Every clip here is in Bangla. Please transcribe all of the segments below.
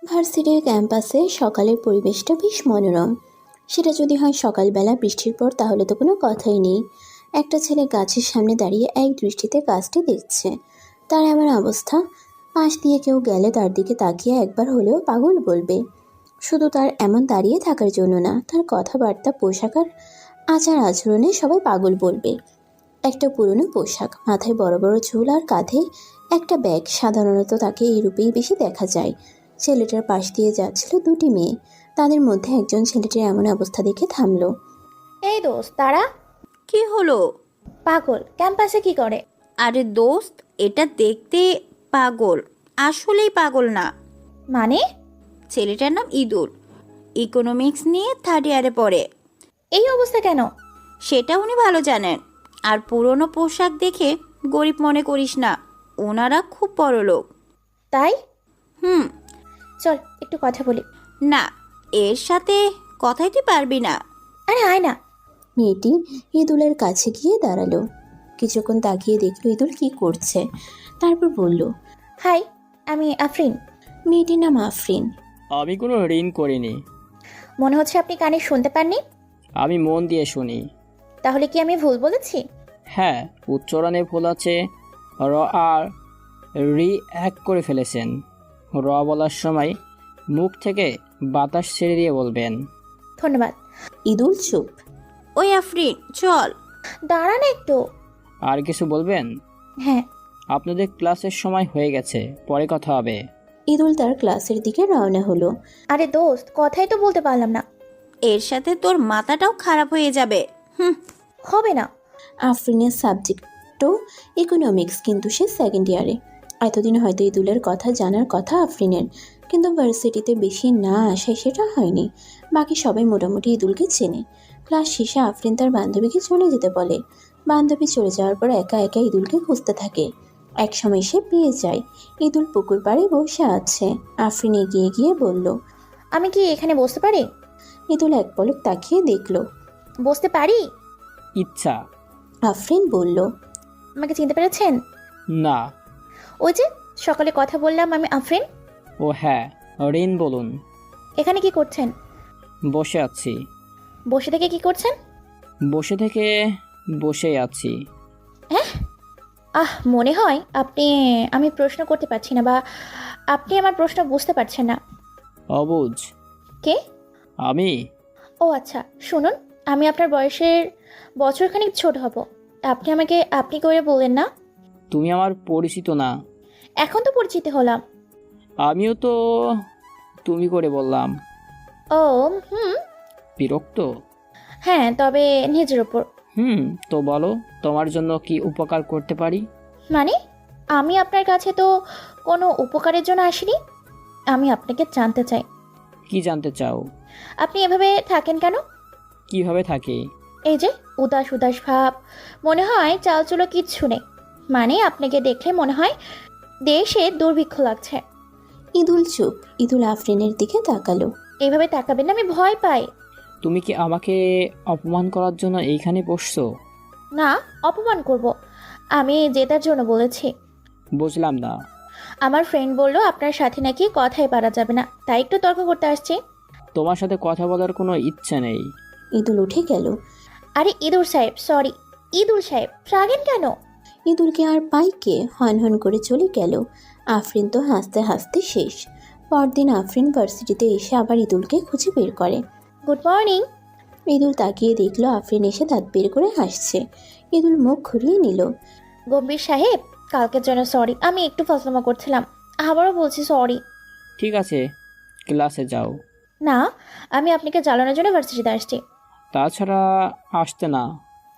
ভার্সিটির ক্যাম্পাসে সকালের পরিবেশটা বেশ মনোরম। সেটা যদি হয় সকালবেলা বৃষ্টির পর, তাহলে তো কোনো কথাই নেই। একটা ছেলে গাছের সামনে দাঁড়িয়ে এক দৃষ্টিতে গাছটি দেখছে। তার এমন অবস্থা, পাশ দিয়ে কেউ গেলে তার দিকে তাকিয়ে একবার হলেও পাগল বলবে। শুধু তার এমন দাঁড়িয়ে থাকার জন্য না, তার কথাবার্তা, পোশাক আর আচার আচরণে সবাই পাগল বলবে। একটা পুরনো পোশাক, মাথায় বড় বড় চুল আর কাঁধে একটা ব্যাগ, সাধারণত তাকে এই রূপেই বেশি দেখা যায়। ছেলেটার পাশ দিয়ে যাচ্ছিল দুটি মেয়ে। তাদের মধ্যে একজন ছেলেটির এমন অবস্থা দেখে থামলো। এই দোস্ত তারা কি হলো? পাগল ক্যাম্পাসে কি করে? আরে দোস্ত, এটা দেখতে পাগল, আসলেই পাগল না। মানে? ছেলেটার নাম ইদুল, ইকোনমিক্স নিয়ে 3rd ইয়ারে পড়ে। এই অবস্থা কেন? সেটা উনি ভালো জানেন। আর পুরনো পোশাক দেখে গরিব মনে করিস না, ওনারা খুব বড় লোক। তাই? হুম। চল একটু কথা বলি। না, এর সাথে কথাই তুই পারবি না। আরে আয় না। মেয়েটি ইদুলের কাছে গিয়ে দাঁড়ালো। কিছুক্ষণ তাকিয়ে দেখলো ইদুল কি করছে, তারপর বলল, হাই, আমি আফরিন। মেয়েটির নাম আফরিন। আমি কোনো ঋণ করিনি। মনে হচ্ছে আপনি কানে শুনতে পাননি। আমি মন দিয়ে শুনি। তাহলে কি আমি ভুল বলেছি? হ্যাঁ, উচ্চারণে ভুল আছে। র আর রি এক করে ফেলেছেন। র বলার সময় মুখ থেকে বাতাস ছেড়ে দিয়ে বলবেন। ধন্যবাদ। ইদুল চুপ। ওই আফরিন, চল। দাঁড়ান একটু। আর কিছু বলবেন? হ্যাঁ। আপনাদের ক্লাসের সময় হয়ে গেছে, পরে কথা হবে। ইদুল তার ক্লাসের দিকে রওনা হলো। আরে দোস্ত, কথাই তো বলতে পারলাম না। এর সাথে তোর মাথাটাও খারাপ হয়ে যাবে। হুম। হবে না। আফরিনের সাবজেক্টও ইকোনমিক্স, কিন্তু সে 2nd ইয়ারে। এতদিন হয়তো ইদুলের কথা জানার কথা আফরিনের, কিন্তু ভার্সিটিতে বেশি না আসায় সেটা হয়নি। বাকি সবাই মোটামুটি ইদুলকে চেনে। ক্লাস শেষে আফরিন তার বান্ধবীকে চলে যেতে বলে। বান্ধবী চলে যাওয়ার পর একা একা ইদুলকে খুঁজতে থাকে। একসময় সে পেয়ে যায়। ইদুল পুকুর পাড়ে বসে আছে। আফরিন এগিয়ে গিয়ে বলল, আমি কি এখানে বসতে পারি? ইদুল এক পলক তাকিয়ে দেখল। বসতে পারি? ইচ্ছা। আফরিন বলল, আমাকে চিনতে পেরেছেন? না। ওই যে সকালে কথা বললাম, আমি আফরিন। ও হ্যাঁ, ঋণ বলুন। এখানে কি করছেন? বসে আছি। বসে থেকে কি করছেন? বসে থেকে বসেই আছি। মনে হয় আমি প্রশ্ন করতে পারছি না, বা আপনি আমার প্রশ্ন বুঝতে পারছেন না। অবুঝ। কে? আমি? ও আচ্ছা, শুনুন, আমি আপনার বয়সের বছরখানিক ছোট হব। আপনি আমাকে আপনি করে বললেন না। তুমি আমার পরিচিত না। এখন তো পরিচিত হলাম। আমিও তো তুমি করে বললাম। ও হুম। বিরক্ত? হ্যাঁ, তবে নিজের ওপর। তো বলো, তোমার জন্য কি উপকার করতে পারি? মানে, আমি আপনার কাছে তো কোনো উপকারের জন্য আসিনি। আমি আপনাকে জানতে চাই। কি জানতে চাও? আপনি এভাবে থাকেন কেন? কিভাবে থাকি? এই যে উদাস উদাস ভাব, মনে হয় চালচুলো কিচ্ছু নেই। মানে আপনাকে দেখলে মনে হয় দেশে দুর্ভিক্ষ লাগছে। ইদুল চুপ। ইদুল আফরিনের দিকে তাকালো। এইভাবে তাকাবেন না, আমি ভয় পাই। তুমি কি আমাকে অপমান করার জন্য এইখানে বসছো? না, অপমান করব? আমি জেতার জন্য বলেছি। বুঝলাম না। আমার ফ্রেন্ড বলল আপনার সাথে নাকি কথাই পারা যাবে না, তাই একটু তর্ক করতে আসছি। তোমার সাথে কথা বলার কোনো ইচ্ছে নেই। ইদুল উঠে গেল। আরে ইদুল সাহেব, সরি ইদুল সাহেব, রাগেন কেন? ইদুলকে আর পাইকে হন হন করে চলে গেল। আফরিন তো হাসতে হাসতে শেষ। পরদিন আফরিন ভার্সিটিতে এসে আবার ইদুলকে খুঁজে বের করে। Good morning. ইদুল তাকিয়ে দেখলো আফরিন এসে দাঁত বের করে হাসছে। ইদুল মুখ ঘুরিয়ে নিল। গম্ভীর সাহেব, কালকের জন্য সরি, আমি একটু ফাজলামো করছিলাম। আবারও বলছি সরি। ঠিক আছে, ক্লাসে যাও। না, আমি আপনাকে জ্বালানোর জন্য ভার্সিটিতে আসছি। তাছাড়া আসতে না।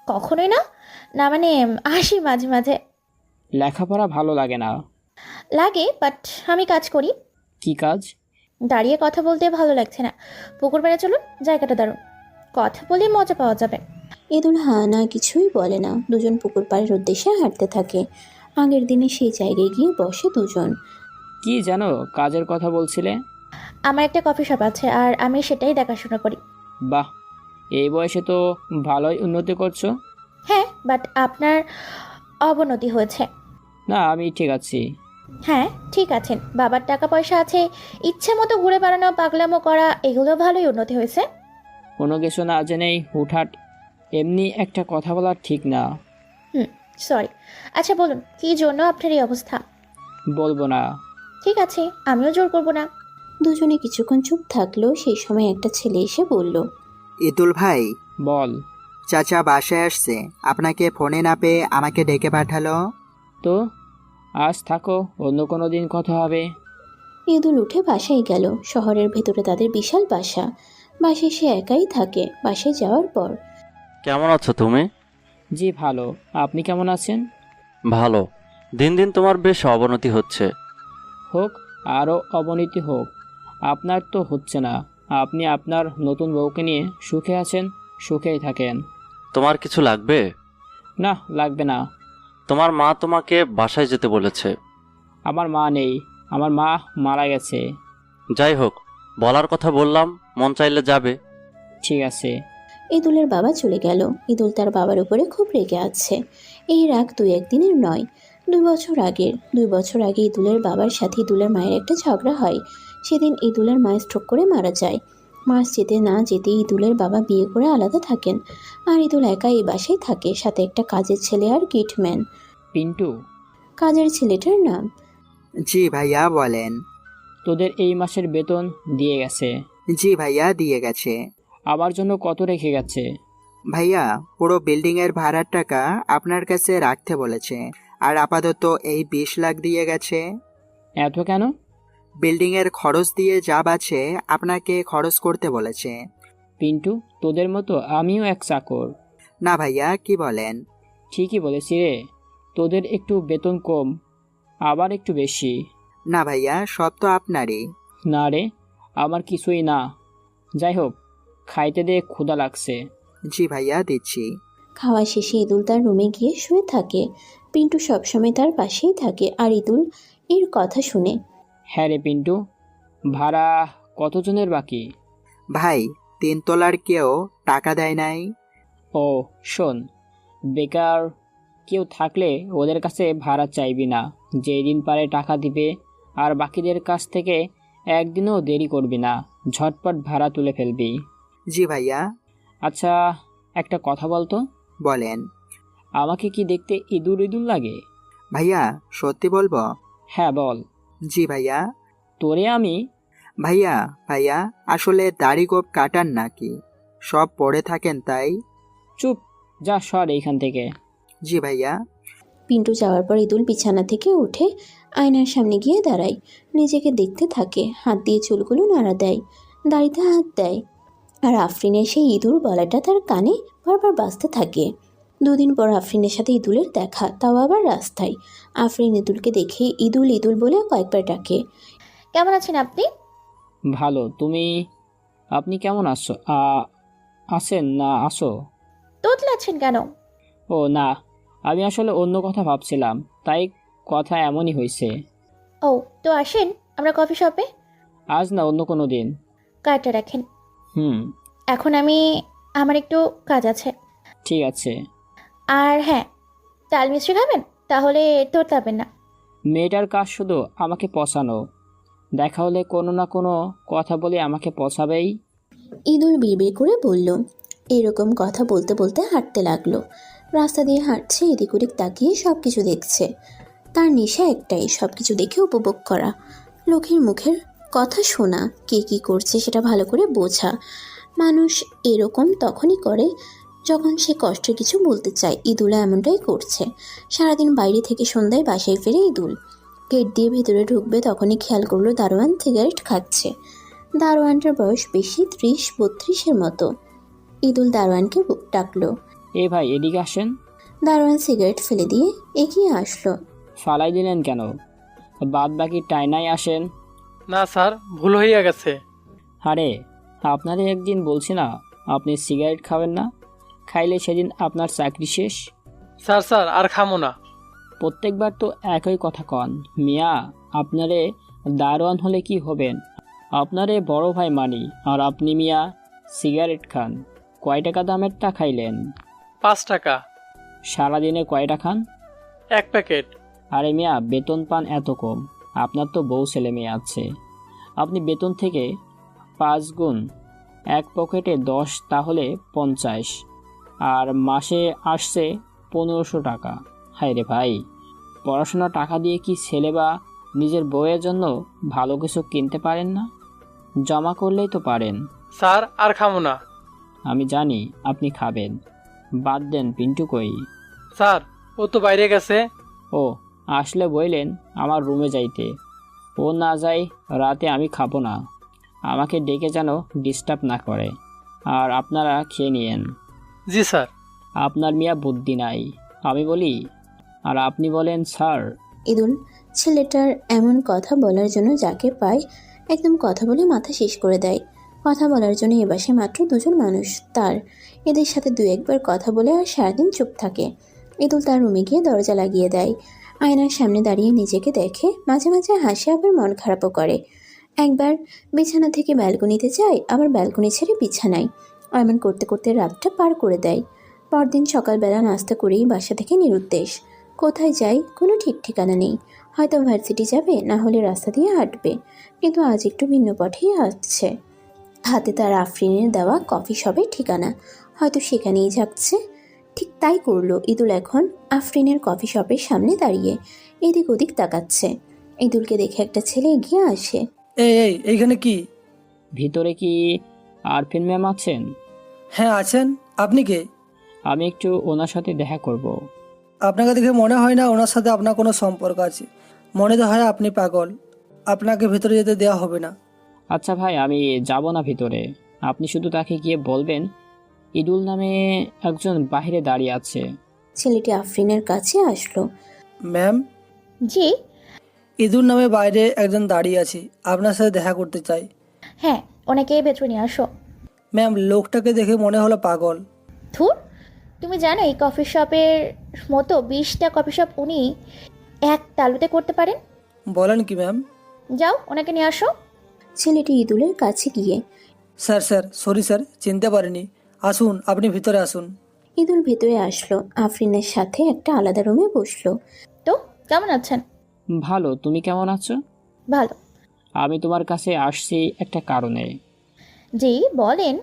কখনোই না। না মানে, আসি মাঝে মাঝে। লেখাপড়া ভালো লাগে না। লাগে, বাট আমি কাজ করি। কি কাজ? দাঁড়িয়ে কথা বলতে ভালো লাগছে না। পুকুর পাড়ে চলুন, জায়গাটা দারুণ। কথা বলে মজা পাওয়া যাবে। ইদুল হা না কিছুই বলে না। দুজন পুকুর পাড়ের উদ্দেশ্যে হাঁটতে থাকে। আগের দিনে সেই জায়গায় গিয়ে বসে দুজন। কি জানো, কাজের কথা বলছিলে? আমার একটা কফি শপ আছে, আর আমি সেটাই দেখাশোনা করি। বাহ, এই বয়সে তো ভালোই উন্নতি করছো। হ্যাঁ, বাট আপনার অবনতি হয়েছে। না, আমি ঠিক আছি। হ্যাঁ ঠিক আছেন, বাবার টাকা পয়সা আছে, ইচ্ছে মতো ঘুরে বেড়ানো, পাগলামো করা, এগুলো ভালোই উন্নতি হয়েছে। কোনো কিছু না জেনেই হুটহাট এমনি একটা কথা বলা ঠিক না। সরি। আচ্ছা বলুন, কি জন্য আপনার এই অবস্থা? বলবো না। ঠিক আছে, আমিও জোর করব না। দুজনে কিছুক্ষণ চুপ থাকলো। সেই সময় একটা ছেলে এসে বলল, ইতুল ভাই, বল। চাচা বাসায় আসছে, আপনাকে ফোনে না পেয়ে আমাকে ডেকে পাঠালো। তো আজ থাকো, অন্য কোনো দিন কথা হবে। ইদুল উঠে বাসায় গেল। শহরের ভেতরে তাদের বিশাল বাসা। বাসায় সে একাই থাকে। বাসায় যাওয়ার পর কেমন আছো তুমি? জি ভালো, আপনি কেমন আছেন? ভালো। দিন দিন তোমার বেশ অবনতি হচ্ছে। হোক, আরও অবনতি হোক, আপনার তো হচ্ছে না। আপনি আপনার নতুন বউকে নিয়ে সুখে আছেন, সুখেই থাকেন। তোমার কিছু লাগবে? না, লাগবে না। তোমার মা তোমাকে বাসায় যেতে বলেছে। আমার মা নেই, আমার মা মারা গেছে। যাই হোক, বলার কথা বললাম, মন চাইলে যাবে। ঠিক আছে। ইদুলের বাবা চলে গেল। ইদুল তার বাবার উপরে খুব রেগে আছে। এই রাগ 2-1 দিনের নয়, 2 বছর আগের। 2 বছর আগে ইদুলের বাবার সাথে ইদুলের মায়ের একটা ঝগড়া হয়। সেদিন ইদুলের মা স্ট্রোক করে মারা যায়। মাস যেতে না যেতে ইদুলের বাবা বিয়ে করে আলাদা থাকেন। আর ইদুল একা এই বাসায় থাকে, সাথে একটা কাজের ছেলে আর গিটম্যান। পিন্টু, কাজের ছেলেটার নাম জি ভাইয়া বলেন। তোদের এই মাসের বেতন দিয়ে গেছে। জি ভাইয়া দিয়ে গেছে। আমার জন্য কত রেখে গেছে? ভাইয়া পুরো বিল্ডিং এর ভাড়ার টাকা আপনার কাছে রাখতে বলেছে, আর আপাতত এই 20 লাখ দিয়ে গেছে। এত কেন? বিল্ডিং এর খরচ দিয়ে যা বাঁচে আপনাকে খরচ করতে বলেছে। পিন্টু, তোদের মতো আমিও এক চাকর। না ভাইয়া, কি বলেন? ঠিকই বলেছি রে, তোদের একটু বেতন কম, আবার একটু বেশি। না ভাইয়া, সব তো আপনারই। না রে, আমার কিছুই না। যাই হোক, খাইতে দে, ক্ষুধা লাগছে। জি ভাইয়া দিচ্ছি। খাওয়া শেষে ইদুল তার রুমে গিয়ে শুয়ে থাকে। পিন্টু সবসময় তার পাশেই থাকে আর ইদুল এর কথা শুনে। হ্যাঁ রে পিন্টু, ভাড়া কতজনের বাকি? ভাই, 3 তলার কেউ টাকা দেয় নাই। ও শোন, বেকার কেউ থাকলে ওদের কাছে ভাড়া চাইবি না। যেই দিন পারে টাকা দিবে, আর বাকিদের কাছ থেকে একদিনও দেরি করবি না, ঝটপট ভাড়া তুলে ফেলবি। জি ভাইয়া। আচ্ছা, একটা কথা বলতো, বলেন। আমাকে কি দেখতে ইঁদুর ইঁদুর লাগে? ভাইয়া সত্যি বলবো? হ্যাঁ বল। জি ভাইয়া। তোরে আমি ভাইয়া ভাইয়া আসলে দাড়ি গোপ কাটান নাকি? সব পড়ে থাকেন তাই। চুপ, যা সর এইখান থেকে। জি ভাইয়া। পিন্টু যাওয়ার পর ইদুল বিছানা থেকে উঠে আয়নার সামনে গিয়ে দাঁড়ায়। নিজেকে দেখতে থাকে, হাত দিয়ে চুলগুলো নাড়া দেয়, দাড়িতে হাত দেয়। আর আফরিনের সেই ইঁদুর বলাটা তার কানে বারবার বাজতে থাকে। 2 দিন পর আফরিনের সাথে ইদুলের দেখা, তাও আবার রাস্তায়। আফরিন ইদুলকে দেখে ইদুল ইদুল বলে কয়েকবার ডাকে। কেমন আছেন আপনি? ভালো, আপনি কেমন আছো? আছেন না আসো? তোতলাচ্ছেন কেন? ও না, আমি আসলে অন্য কথা ভাবছিলাম, তাই কথা এমনই হয়েছে। ও তো আসেন আমরা কফি শপে। আজ না, অন্য কোনো দিন। কার্ডটা রাখেন। হুম, এখন আমার একটু কাজ আছে। ঠিক আছে। আর হ্যাঁ, তাল মিষ্টি খাবেন? তাহলে তোতলাবেন না। মেয়েটার কাজ শুধু আমাকে পচানো, দেখা হলে কোনো না কোনো কথা বলে আমাকে পচাবেই। ইদুল বিড়বিড় করে বলল। এরকম কথা বলতে বলতে হাঁটতে লাগলো। রাস্তা দিয়ে হাঁটছে, এদিক ওদিক তাকিয়ে সব কিছু দেখছে। তার নেশা একটাই, সব কিছু দেখে উপভোগ করা, লোকের মুখের কথা শোনা, কে কী করছে সেটা ভালো করে বোঝা। মানুষ এরকম তখনই করে যখন সে কষ্টের কিছু বলতে চায়। ইদুলা এমনটাই করছে। সারাদিন বাইরে থেকে সন্ধ্যায় বাসায় ফিরে ইদুল গেট দিয়ে ভেতরে ঢুকবে, তখনই খেয়াল করলো দারোয়ান সিগারেট খাচ্ছে। দারোয়ানটার বয়স বেশি, 30-32-এর মতো। ইদুল দারোয়ানকে ডাকলো। এ ভাই, এদিকে আসেন। দারোয়ান সিগারেট ফেলে দিয়ে এগিয়ে আসলো। ফালাই দিলেন কেন? বাদ বাকি টাইনাই আসেন। না স্যার, ভুল হইয়া গেছে। আরে, আপনারে একদিন বলছি না আপনি সিগারেট খাবেন না? খাইলে সেদিন আপনার চাকরি শেষ। স্যার আর খামো না। প্রত্যেকবার তো একই কথা কন মিয়া। আপনারে দারোয়ান হলে কি হবেন? আপনারে বড় ভাই মানি, আর আপনি মিয়া সিগারেট খান। কয় টাকা দামের টা খাইলেন? 5 টাকা। সারাদিনে কয়টা খান? 1 প্যাকেট। আরে মিয়া, বেতন পান এত কম, আপনার তো বউ ছেলে মেয়ে আছে। আপনি বেতন থেকে 5 গুণ, এক পকেটে 10, তাহলে 50, আর মাসে আসছে 1500 টাকা। হায় রে ভাই, পড়াশোনা টাকা দিয়ে কি ছেলে বা নিজের বউয়ের জন্য ভালো কিছু কিনতে পারেন না? জমা করলেই তো পারেন। স্যার আর খামো না। আমি জানি আপনি খাবেন। বাদ দেন, পিন্টু কই? স্যার ও তো বাইরে গেছে। ও, আসলে বললেন আমার রুমে যাইতে। ও না যাই রাতে আমি খাবো না, আমাকে ডেকে যেন ডিস্টার্ব না করে। আর আপনারা খেয়ে নিয়েন। জি স্যার। আপনার মিয়া বুদ্ধি নাই, আমি বলি আর আপনি বলেন স্যার। ঈদুল ছেলেটার এমন কথা বলার জন্য যাকে পায় একদম কথা বলে মাথা শেষ করে দেয়। কথা বলার জন্য এ বাসে মাত্র 2জন মানুষ, তার এদের সাথে 2-1 বার কথা বলে আর সারাদিন চুপ থাকে। ঈদুল তার রুমে গিয়ে দরজা লাগিয়ে দেয়। আয়নার সামনে দাঁড়িয়ে নিজেকে দেখে, মাঝে মাঝে হাসে, আবার মন খারাপও করে। একবার বিছানা থেকে ব্যালকনিতে যায়, আবার ব্যালকনি ছেড়ে বিছানায়। এমন করতে করতে রাতটা পার করে দেয়। পরদিন সকালবেলা নাস্তা করেই বাসা থেকে নিরুদ্দেশ। কোথায় যায় কোনো ঠিক ঠিকানা নেই। হয়তো ভার্সিটি যাবে, না হলে রাস্তা দিয়ে হাঁটবে, কিন্তু আজ একটু ভিন্ন পথেই আসছে। হাতে তার আফরিনের দেওয়া কফি শপের ঠিকানা, হয়তো সেখানেই যাচ্ছে। ঠিক তাই করলো ঈদুল। এখন আফরিনের কফি শপের সামনে দাঁড়িয়ে এদিক ওদিক তাকাচ্ছে। ঈদুলকে দেখে একটা ছেলে এগিয়ে আসে। এই এইখানে কি? ভিতরে কি আরফিন ম্যাম আছেন? হ্যাঁ আছেন। আপনি কে? আমি একটু ওনার সাথে দেখা করব। আপনাকে দেখে মনে হয় না ওনার সাথে আপনার কোনো সম্পর্ক আছে। মনে তো হয় আপনি পাগল। আপনাকে ভেতরে যেতে দেওয়া হবে না। আচ্ছা ভাই, আমি যাব না ভিতরে। আপনি শুধু তাকে গিয়ে বলবেন ইদুল নামে একজন বাইরে দাঁড়িয়ে আছে। ছেলেটি আফরিনের কাছে আসলো। ম্যাম, জি। ইঁদুর নামে বাইরে একজন দাঁড়িয়ে আছে, আপনার সাথে দেখা করতে চাই। হ্যাঁ, ওনাকে ভেতরে নিয়ে আসো। ম্যাম, লোকটাকে দেখে মনে হলো পাগল। ধুর, তুমি জানো এই কফি শপের মতো 20টা কফি শপ উনি এক তালুতে করতে পারেন। বলেন কি ম্যাম? যাও, ওনাকে নিয়ে আসো। ছেলেটি ঈদুলের কাছে গিয়ে, স্যার সরি স্যার, চিনতে পারিনি। আসুন, আপনি ভিতরে আসুন। ঈদুল ভেতরে আসলো। আফরিনের সাথে একটা আলাদা রুমে বসলো। তো কেমন আছেন? ভালো, তুমি কেমন আছো? ভালো। আমি তোমার কাছে আসছি একটা কারণে। জি বলেন।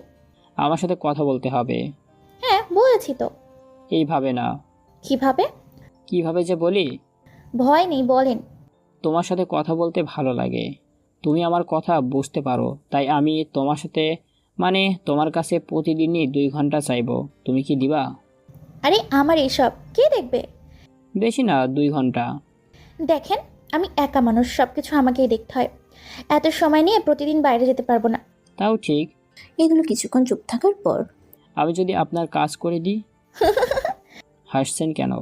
আমার সাথে কথা বলতে হবে। হ্যাঁ বলেছি তো। এইভাবে না। কিভাবে? কিভাবে যে বলি। ভয় নেই, বলেন। তোমার সাথে কথা বলতে ভালো লাগে, তুমি আমার কথা বুঝতে পারো, তাই আমি তোমার সাথে তোমার কাছে প্রতিদিনই 2 ঘন্টা চাইবো। তুমি কি দিবা? আরে আমার এসব কে দেখবে? বেশি না, 2 ঘন্টা। দেখেন, আমি একা মানুষ, সব কিছু আমাকেই দেখতে হয়। এত সময় নিয়ে প্রতিদিন বাইরে যেতে পারবো না। তাও ঠিক। এগুলো কিছুক্ষণ চুপ থাকার পর, আমি যদি আপনার কাজ করে দিই? হাসছেন কেন?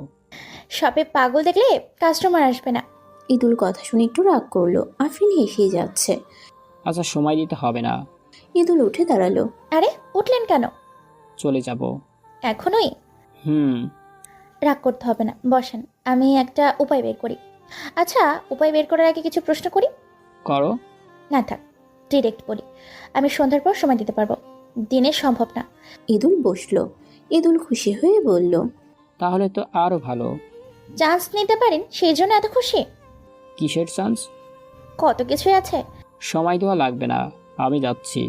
শপে পাগল দেখলে কাস্টমার আসবে না। ঈদুল কথা শুনে একটু রাগ করলো। আফরিন হেসে যাচ্ছে। আচ্ছা, সময় দিতে হবে না। ঈদুল উঠে দাঁড়ালো। আরে উঠলেন কেন? চলে যাব। এখনই? হুম। রাগ করতে হবে না, বসেন। আমি একটা উপায় বের করি। আচ্ছা, উপায় বের করার আগে কিছু প্রশ্ন করি। করো। না থাক, ডিরেক্ট বলি। আমি সন্ধ্যার পর সময় দিতে পারবো, দিনে সম্ভব না। ঈদুল বসলো। ঈদুল খুশি হয়ে বলল, তাহলে তো আরো ভালো। চান্স নিতে পারেন সেই জন্য এত খুশি? কিসের চান্স? কত কিছুই আছে। সময় দেওয়া লাগবে না, আমি যাচ্ছি।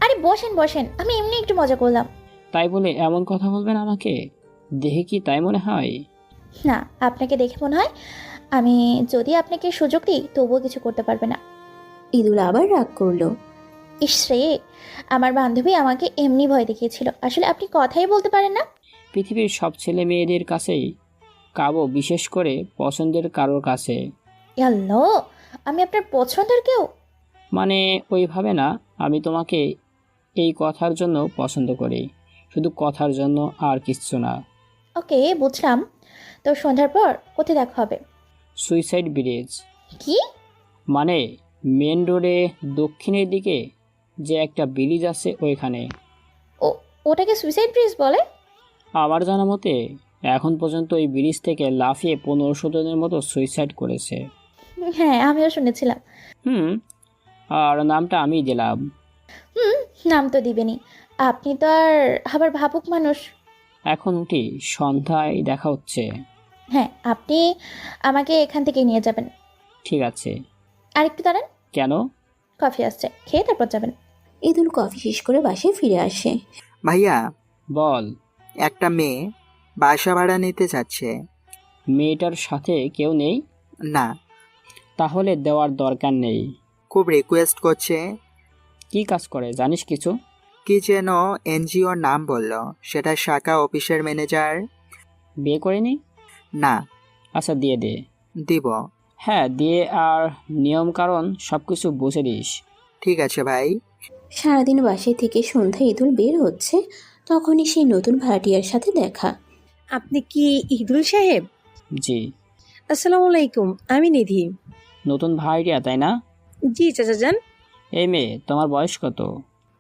আরে বসেন বসেন, আমি এমনি একটু মজা করলাম। তাই বলে এমন কথা বলবেন আমাকে? দেখে কি তাই মনে হয়? না, আপনাকে দেখে মনে হয় আমি যদি আপনাকে সুযোগ দিই তবুও কিছু করতে পারবে না। ঈদুল আবার রাগ করলো। ইসরে, আমার বান্ধবী আমাকে এমনি ভয় দেখিয়েছিল, আসলে আপনি কথাই বলতে পারেন না। পৃথিবীর সব ছেলে মেয়েদের কাছেই কাবো, বিশেষ করে পছন্দের কারোর কাছে। আল্লাহ, আমি আপনার পছন্দের কেউ? ওইভাবে না, আমি তোমাকে এই কথার জন্য পছন্দ করি, শুধু কথার জন্য, আর কিচ্ছু না। ওকে, বুঝলাম। তো সন্ধ্যার পর কোথায় দেখা হবে? Suicide bridge. কি? মেন রোডে দক্ষিণের দিকে যে একটা ব্রিজ আছে ওইখানে। ও, ওটাকে সুইসাইড ব্রিজ বলে? আমার জানা মতে এখন পর্যন্ত এই ব্রিজ থেকে লাফিয়ে 1500 জনের মতো সুইসাইড করেছে। হ্যাঁ, আমিও শুনেছিলাম। আর নামটা আমি দিলাম। নাম তো দিবেনি, আপনি তো আর আবার ভাবুক মানুষ। এখন উঠি, সন্ধ্যায় দেখা হচ্ছে। হ্যাঁ, আপনি আমাকে এখান থেকে নিয়ে যাবেন। ঠিক আছে। আর একটু দাঁড়ান, কেন? কফি আসছে, খেয়ে তারপর যাবেন। ঈদুল কফি শেষ করে বাসায় ফিরে আসে। ভাইয়া, বল। একটা মেয়ে বাসা ভাড়া নিতে চাচ্ছে। মেয়েটার সাথে কেউ নেই? না, তাহলে দেওয়ার দরকার নেই। খুব রিকোয়েস্ট করছে। কি কাজ করে জানিস কিছু? কি যেন এনজিওর নাম বলল, সেটা শাখা অফিসের ম্যানেজার। বিয়ে করেনি? না। আচ্ছা দিয়ে দে। দিব। হ্যাঁ দিয়ে, আর নিয়ম কারণ সব কিছু বুঝে দিস। ঠিক আছে ভাই। সারাদিন বাসায় থেকে সন্ধ্যা ঈদুল বের হচ্ছে, তখনই সেই নতুন ভাড়াটিয়ার সাথে দেখা। আপনি কি ইদুল সাহেব? জি। আসসালামু আলাইকুম, আমি নিধি। নতুন ভাড়াটিয়া তাই না? জি চাচা যান। এই মেয়ে, তোমার বয়স কত?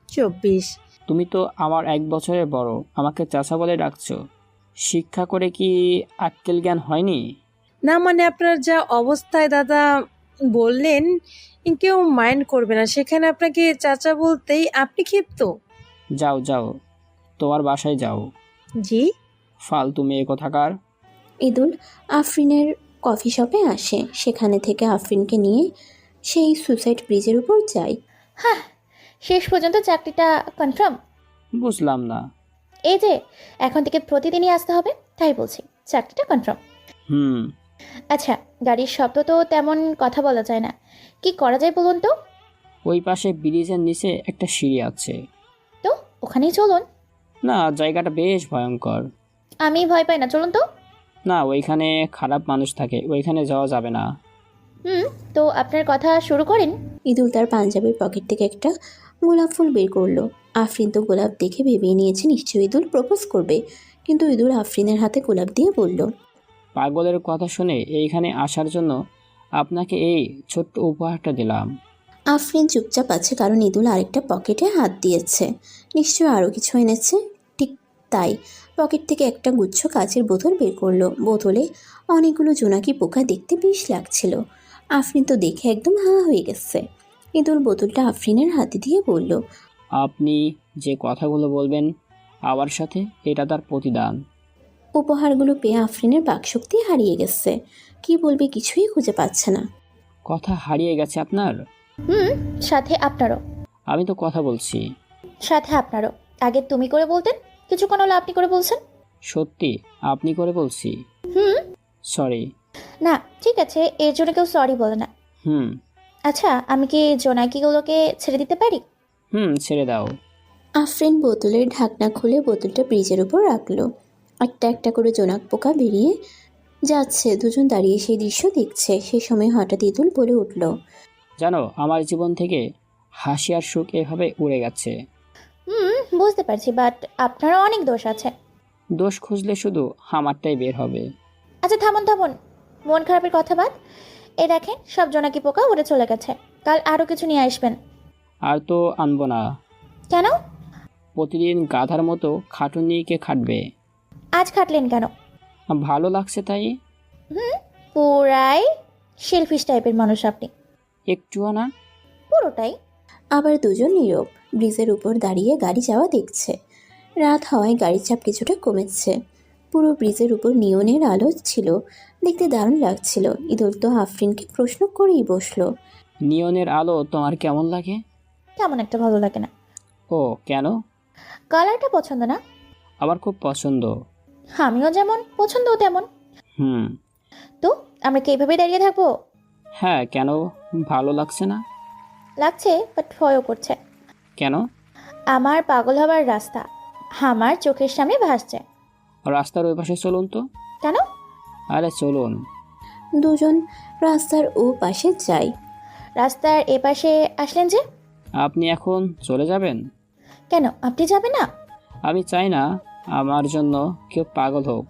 24। তুমি তো আমার 1 বছরের বড়, আমাকে চাচা বলে ডাকছো। শিক্ষা করে কি আক্কেল জ্ঞান হয়নি? না মানে আপনার যা অবস্থায় দাদা বললেন, কেউ মাইন্ড করবে না, সেখানে আপনাকে চাচা বলতেই আপনি ক্ষিপ্ত। যাও যাও, তোমার বাসায় যাও। জি। ফালতু মেয়ে কোথাকার। ঈদুল আফরিনের কফি শপে আসে, সেখানে থেকে আফরিনকে নিয়ে সেই সুসাইড ব্রিজের উপর যায়। হ্যাঁ, শেষ পর্যন্ত চাকরিটা কনফার্ম। বুঝলাম না। এই যে এখন থেকে প্রতিদিনই আসতে হবে, তাই বলছি চাকরিটা কনফার্ম। হুম। আচ্ছা, গাড়ির শব্দ তো তেমন কথা বলা যায় না, কি করা যায় বলুন তো? ওই পাশে ব্রিজের নিচে একটা সিঁড়ি আছে। তো ওখানেই চলুন। না, জায়গাটা বেশ ভয়ঙ্কর। আমি ভয় পাই না, চলুন তো। না, ওইখানে খারাপ মানুষ থাকে, ওইখানে যাওয়া যাবে না। তো আপনার কথা শুরু করেন। ঈদুল তার পাঞ্জাবির পকেট থেকে একটা গোলাপ ফুল বের করলো। আফরিন তো গোলাপ দেখে ভেবেই নিয়েছে নিশ্চয়ই ঈদুল প্রপোজ করবে, কিন্তু ঈদুল আফরিনের হাতে গোলাপ দিয়ে বলল, পাগলের কথা শুনে এইখানে আসার জন্য আপনাকে এই ছোট্ট উপহারটা দিলাম। আফরিন চুপচাপ আছে, কারণ ঈদুল আরেকটা পকেটে হাত দিয়েছে, নিশ্চয়ই আরও কিছু এনেছে। ঠিক তাই পকেট থেকে একটা গুচ্ছ কাচের বোতল বের করলো। বোতলে অনেকগুলো জোনাকি পোকা, দেখতে বেশ লাগছিল। আফরিন তো দেখে একদম হাঁ হয়ে গেছে। ঈদুল বোতলটা আফরিনের হাতে দিয়ে বলল, আপনি যে কথাগুলো বলবেন আমার সাথে, এটা তার প্রতিদান। উপহারগুলো পেয়ে আফরিনের বাকশক্তি হারিয়ে গেছে, কি বলবে কিছুই খুঁজে পাচ্ছে না। কথা হারিয়ে গেছে আপনার? সাথে আপনারও। আমি তো কথা বলছি। সাথে আপনারও। আগে তুমি করে বলতেন, কিছুক্ষণ হলো আপনি করে বলছেন। সত্যি আপনি করে বলছি। সরি। না ঠিক আছে, এর জন্য কেউ সরি বলে না। হুম। আচ্ছা, আমি কি জোনাকিগুলোকে ছেড়ে দিতে পারি? ছেড়ে দাও। আফরিন বোতলের ঢাকনা খুলে বোতলটা ব্রিজের উপর রাখলো। একটা একটা করে জোনাক পোকা বেরিয়ে যাচ্ছে, দুজন দাঁড়িয়ে সেই দৃশ্য দেখছে। সেই সময় হঠাৎ ঈদুল বলে উঠল, জানো, আমার জীবন থেকে হাসি আর সুখ এভাবে উড়ে গেছে। বুঝতে পারছি, বাট আপনারও অনেক দোষ আছে। দোষ খুঁজলে শুধু আমারটাই বের হবে। আচ্ছা থামুন থামুন, মন খারাপের কথা বাদ। এই দেখেন, সব জোনাকি পোকা উড়ে চলে গেছে। কাল আরও কিছু নিয়ে আসবেন। আর তো আনবো না। কেন? প্রতিদিন গাধার মতো খাটুনিকে খাটবে। আজ খাটলেন কেন? ভালো লাগছে তাই। পুরাই সেলফিশ টাইপের মানুষ আপনি। একটুও না। পুরোটাই। আবার দুজন নীরব ব্রিজের উপর দাঁড়িয়ে গাড়ি যাওয়া দেখছে। রাত হওয়ায় গাড়ির চাপ কিছুটা কমেছে। পুরো ব্রিজের উপর নিয়নের আলো ছিল, দেখতে দারুণ লাগছিল। ঈদুল তো আফরিনকে প্রশ্ন করেই বসলো, নিয়নের আলো তোমার কেমন লাগে? তেমন একটা ভালো লাগে না। ও কেন? কালারটা পছন্দ না। আমার খুব পছন্দ। আমিও যেমন, পছন্দও তেমন। হুম। তো আমরা কি এইভাবে দাঁড়িয়ে থাকবো? হ্যাঁ, কেন ভালো লাগছে না? লাগছে, বাট ভয়ও করছে। কেন? আমার পাগল হবার রাস্তা আমার চোখের সামনে ভাসছে। রাস্তার ওই পাশে চলুন তো। কেন? আরে চলুন। দুজন রাস্তার ও পাশে যায়। রাস্তার এপাশে আসলেন যে? আপনি এখন চলে যাবেন? কেন, আপনি যাবেন না? আমি চাই না আমার জন্য কেউ পাগল হোক।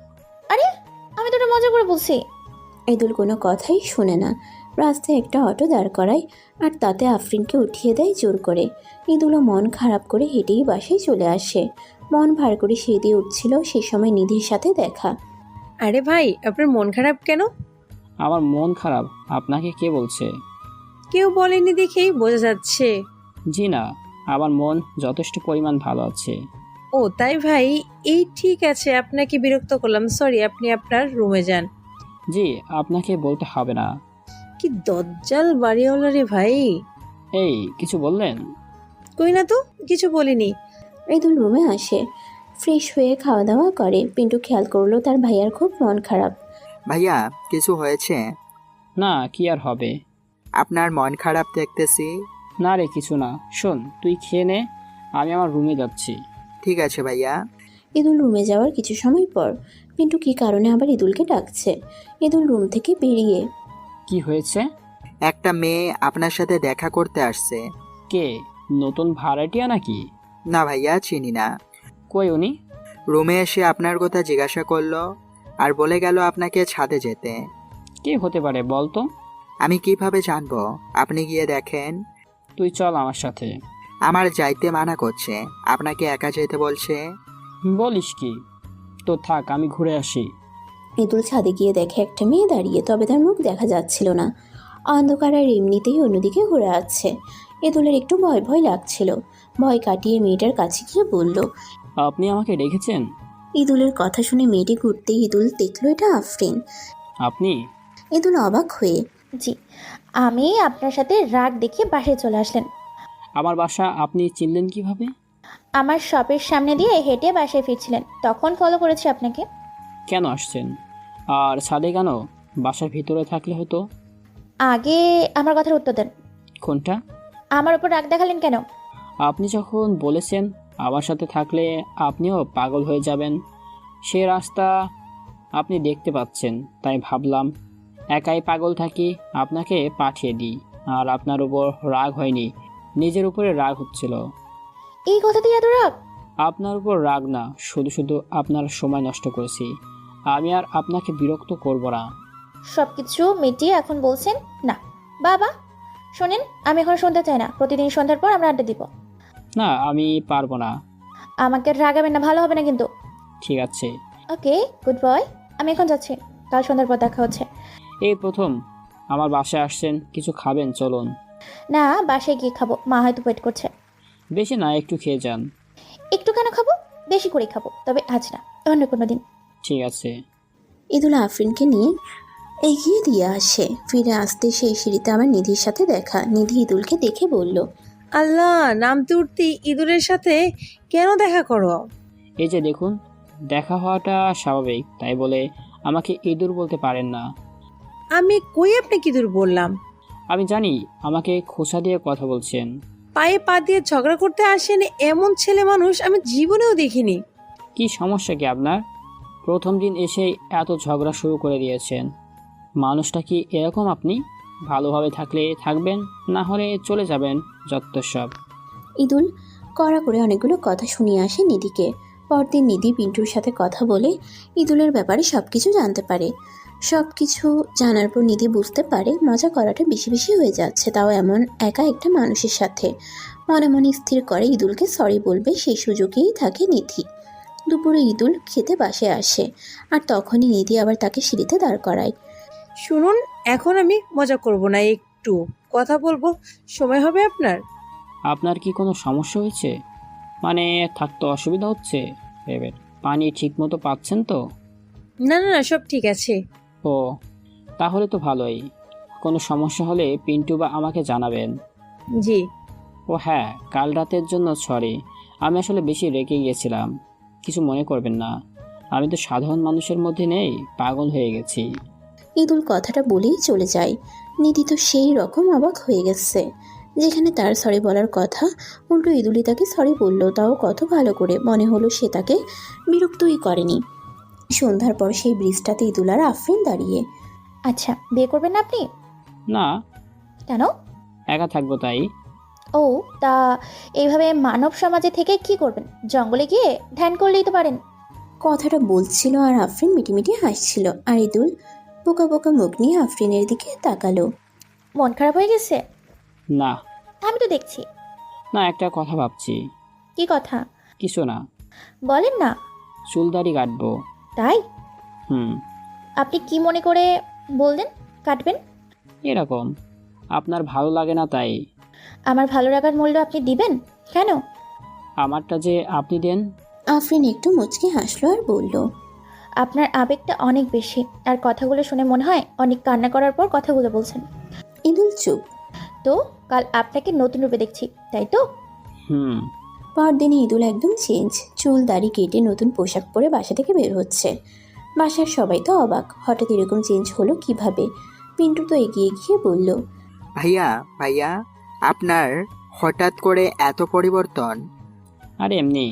আরে আমি তো এটা মজা করে বলছি। ঈদুল কোনো কথাই শুনে না। রাস্তায় একটা অটো দাঁড় করায়, আর তাতে আফরিনকে উঠিয়ে দেয় জোর করে। ঈদুলও মন খারাপ করে হেঁটেই বাসায় চলে আসে। মন ভার করে সিঁড়ি উঠছিল, সে সময় নিধির সাথে দেখা। আরে ভাই, আপনার মন খারাপ কেন? আমার মন খারাপ আপনাকে কে বলছে? কেউ বলেনি দেখেই বোঝা যাচ্ছে। জি না, আমার মন যথেষ্ট পরিমাণ ভালো আছে। ও তাই ভাই, এই ঠিক আছে, আপনাকে বিরক্ত করলাম, সরি, আপনি আপনার রুমে যান। জি, আপনাকে বলতে হবে না। কি দজ্জাল বাড়িওয়ালা রে ভাই। এই কিছু বললেন? কই না তো, কিছু বলিনি। ঈদুল রুমে আসে, ফ্রেশ হয়ে খাওয়া দাওয়া করে। পিন্টু খেয়াল করলো তার ভাইয়ার খুব মন খারাপ। ভাইয়া, কিছু হয়েছে? না, কি আর হবে। আপনার মন খারাপ দেখতেছি। না রে, কিছু না। শোন, তুই খেয়ে নে, আমি আমার রুমে যাচ্ছি। ঠিক আছে ভাইয়া। ঈদুল রুমে যাওয়ার কিছু সময় পর পিন্টু কী কারণে আবার ঈদুলকে ডাকছে। ঈদুল রুম থেকে বেরিয়ে, কি হয়েছে? একটা মেয়ে আপনার সাথে দেখা করতে আসছে। কে? নতুন ভাড়াটিয়া নাকি? না ভাইয়া, চিনি না। কই উনি? রুমে এসে আপনার কথা জিজ্ঞাসা করলো আর বলে গেল আপনাকে ছাদে যেতে। কে হতে পারে বল তো? আমি কিভাবে জানবো? আপনি গিয়ে দেখেন। তুই চল আমার সাথে। আমার যাইতে মানা করছে, আপনাকে একা যেতে বলছে। বলিস কি? তো থাক, আমি ঘুরে আসি। ঈদুল ছাদে গিয়ে দেখে একটা মেয়ে দাঁড়িয়ে, তবে তার মুখ দেখা যাচ্ছিল না। অন্ধকার আর এমনিতেই অন্যদিকে ঘুরে আসছে। ঈদুলের একটু ভয় ভয় লাগছিল। ভয় কাটিয়ে মেয়েটার কাছে গিয়ে বলল। আপনি আমাকে রেখেছেন? ঈদুলের কথা শুনে মেয়েটি ঘুরতে ঈদুল দেখলো এটা আফরিন। আপনি? ঈদুল অবাক হয়ে, জি, আমি আপনার সাথে রাগ দেখিয়ে বাসায় চলে আসলেন। আমার বাসা আপনি চিনলেন কিভাবে? আমার শপের সামনে দিয়ে হেঁটে বাসায় ফিরছিলেন, তখন ফলো করেছি আপনাকে। কেন আসছেন? আর ছাদে কেন? বাসার ভিতরে থাকলে হতো। আগে আমার কথার উত্তর দেন। কোনটা? আমার উপর রাগ দেখালেন কেন? আপনি যখন বলেছেন আমার সাথে থাকলে আপনিও পাগল হয়ে যাবেন, সে রাস্তা আপনি দেখতে পাচ্ছেন, তাই ভাবলাম একাই পাগল থাকি, আপনাকে পাঠিয়ে দিই। আর আপনার উপর রাগ হয়নি, নিজের উপরে রাগ হচ্ছিল। এই কথাতেই এত রাগ? আপনার উপর রাগ না, শুধু শুধু আপনার সময় নষ্ট করেছি। আমি আর আপনাকে বিরক্ত করব না। সব কিছু মিটিয়ে এখন বলছেন না? বাবা শোনেন, আমি এখন শুনতে চাই না। প্রতিদিন সন্ধ্যার পর আমরা আড্ডা দিব। না, আমি পারবো না। আমাকে রাগাবেন না, ভালো হবে না কিন্তু। ঠিক আছে। ওকে, গুড বয়। আমি এখন যাচ্ছি, কাল সন্ধ্যার পর দেখা হচ্ছে। এই প্রথম আমার বাসায় আসছেন, কিছু খাবেন? চলুন। না, বাসায় গিয়ে খাবো, মা হয়তো ওয়েট করছে। বেশি না, একটু খেয়ে যান। একটু কেন খাবো? বেশি করে খাবো, তবে আজ না, অন্য কোনো দিন। ঠিক আছে। ঈদুল আফরিনকে নিয়ে এগিয়ে দিয়ে আসে। ফিরে আসতে সেই সিঁড়িতে আমার নিধির সাথে দেখা। নিধি ঈদুলকে দেখে বলল, আল্লাহ, নামতে উঠতেই ইঁদুরের সাথে কেন দেখা করো? এই যে দেখুন, দেখা হওয়াটা স্বাভাবিক, তাই বলে আমাকে ইঁদুর বলতে পারেন না। আমি কই আপনাকে ইঁদুর বললাম? আমি জানি আমাকে খোঁচা দিয়ে কথা বলছেন। পায়ে পা দিয়ে ঝগড়া করতে আসেন এমন ছেলে মানুষ আমি জীবনেও দেখিনি। কি সমস্যা কি আপনার? প্রথম দিন এসেই এত ঝগড়া শুরু করে দিয়েছেন। মানুষটা কি এরকম? আপনি ভালোভাবে থাকলে থাকবেন, না হলে চলে যাবেন, যত সব। ঈদুল কড়া করে অনেকগুলো কথা শুনিয়ে আসে নিধিকে। পরদিন নিধি পিন্টুর সাথে কথা বলে ঈদুলের ব্যাপারে সব কিছু জানতে পারে। সব কিছু জানার পর নিধি বুঝতে পারে মজা করাটা বেশি বেশি হয়ে যাচ্ছে, তাও এমন একা একটা মানুষের সাথে। মনে মনে স্থির করে ঈদুলকে সরি বলবে, সেই সুযোগেই থাকে নিধি। দুপুরে ঈদুল খেতে বাসায় আসে, আর তখনই নিধি আবার তাকে সিঁড়িতে দাঁড় করায়। শুনুন, এখন আমি মজা করব না, একটু কথা বলবো। সময় হবে আপনার? আপনার কি কোনো সমস্যা হয়েছে? মানে থাকতে অসুবিধা হচ্ছে? এবার পানি ঠিক মতো পাচ্ছেন তো? না না না, সব ঠিক আছে। ও, তাহলে তো ভালোই। কোনো সমস্যা হলে পিন্টু বা আমাকে জানাবেন। জি। ও হ্যাঁ, কাল রাতের জন্য সরি। আমি আসলে বেশি রেগে গিয়েছিলাম, কিছু মনে করবেন না। আমি তো সাধারণ মানুষের মধ্যে নেই, পাগল হয়ে গেছি। ঈদুল কথাটা বলেই চলে যায়। নিধি তো সেই রকম অবাক হয়ে গেছে। যেখানে তার সরি বলার কথা, উল্টো ঈদুলই তাকে সরি বলল, তাও কত ভালো করে। মনে হলো সে তাকে বিরক্তই করেনি। সন্ধ্যার পর সেই ব্রিজটাতে ঈদুল আর আফরিন দাঁড়িয়ে। আচ্ছা, বিয়ে করবেন না আপনি? না, কেন? একা থাকবো তাই। ও, তা এইভাবে মানব সমাজে থেকে কি করবেন? জঙ্গলে গিয়ে ধ্যান করলেই তো পারেন। কথাটা বলছিল আর আফরিন মিটিমিটি হাসছিল, আর ঈদুল বোকা বোকা মুখ নিয়ে আফরিনের দিকে তাকালো। মন খারাপ হয়ে গেছে? না আমি তো দেখছি। না, একটা কথা ভাবছি। কি কথা? কিছু না। বলেন না। চুলদাড়ি কাটবো। তাই? হুম। আপনি কি মনে করে বললেন কাটবেন? এরকম আপনার ভালো লাগে না তাই। আমার ভালো লাগার মূল্য আপনি দিবেন কেন? আমারটা যে আপনি দেন। আফরিন একটু মুচকি হাসলো আর বলল, আপনার আবেগটা অনেক বেশি, আর কথাগুলো শুনে মনে হয় অনেক কান্না করার পর কথাগুলো বলছেন। ইদুল চুপ। তো কাল আপনাকে নতুন রূপে দেখছি, তাই তো? হুম। পরদিনে ইদুল একদম চেঞ্জ, চুল দাড়ি কেটে নতুন পোশাক পরে বাসা থেকে বের হচ্ছে। বাসার সবাই তো অবাক, হঠাৎ এরকম চেঞ্জ হলো কিভাবে। পিন্টু তো এগিয়ে গিয়ে বলল, ভাইয়া ভাইয়া আপনার হঠাৎ করে এত পরিবর্তন? আরে এমনি।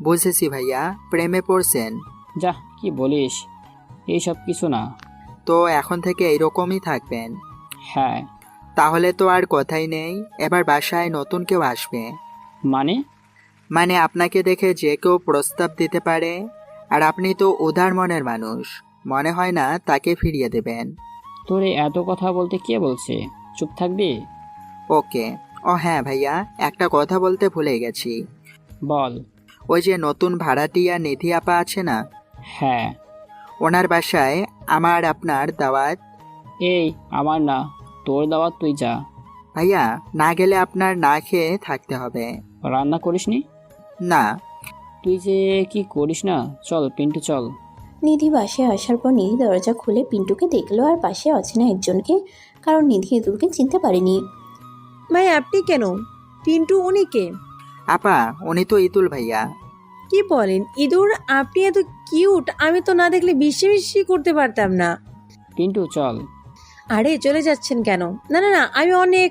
বুঝেছি ভাইয়া, প্রেমে পড়ছেন। যা কি বলিস, এইসব কিছু না। তো এখন থেকে এইরকমই থাকবেন? হ্যাঁ। তাহলে তো আর কথাই নেই, এবার বাসায় নতুন কেউ আসবে। মানে? মানে আপনাকে দেখে যে কেউ প্রস্তাব দিতে পারে, আর আপনি তো উদার মনের মানুষ, মনে হয় না তাকে ফিরিয়ে দেবেন। তোরে এত কথা বলতে কে বলছে? চুপ থাকবি? ওকে। ও হ্যাঁ ভাইয়া, একটা কথা বলতে ভুলে গেছি। বল। ওই যে নতুন ভাড়াটিয়া নিধি আপা আছে না, হ্যাঁ। ওনার বাসায় আমার আপনার দাওয়াত। এই আমার না, তোর দাওয়াত তুই যা। ভাইয়া না গেলে আপনার না খেয়ে থাকতে হবে। রান্না করিসনি? না। তুই যে কি করিস না, চল পিন্টু চল। নিধি বাসায় আসার পর নিধি দরজা খুলে পিন্টুকে দেখলো আর পাশে অচেনা একজনকে, কারণ নিধি ইদুলকে চিনতে পারেনি। ভাই আপনি কেন? পিন্টু উনি কে? আপা উনি তো ইতুল ভাইয়া। কি বলেন ইঁদুর, আপনি এত কিউট, আমি তো না দেখলে বিশ্বাসই করতে পারতাম না। পিন্টু চল। আরে চলে যাচ্ছেন কেন? না না না, আমি অনেক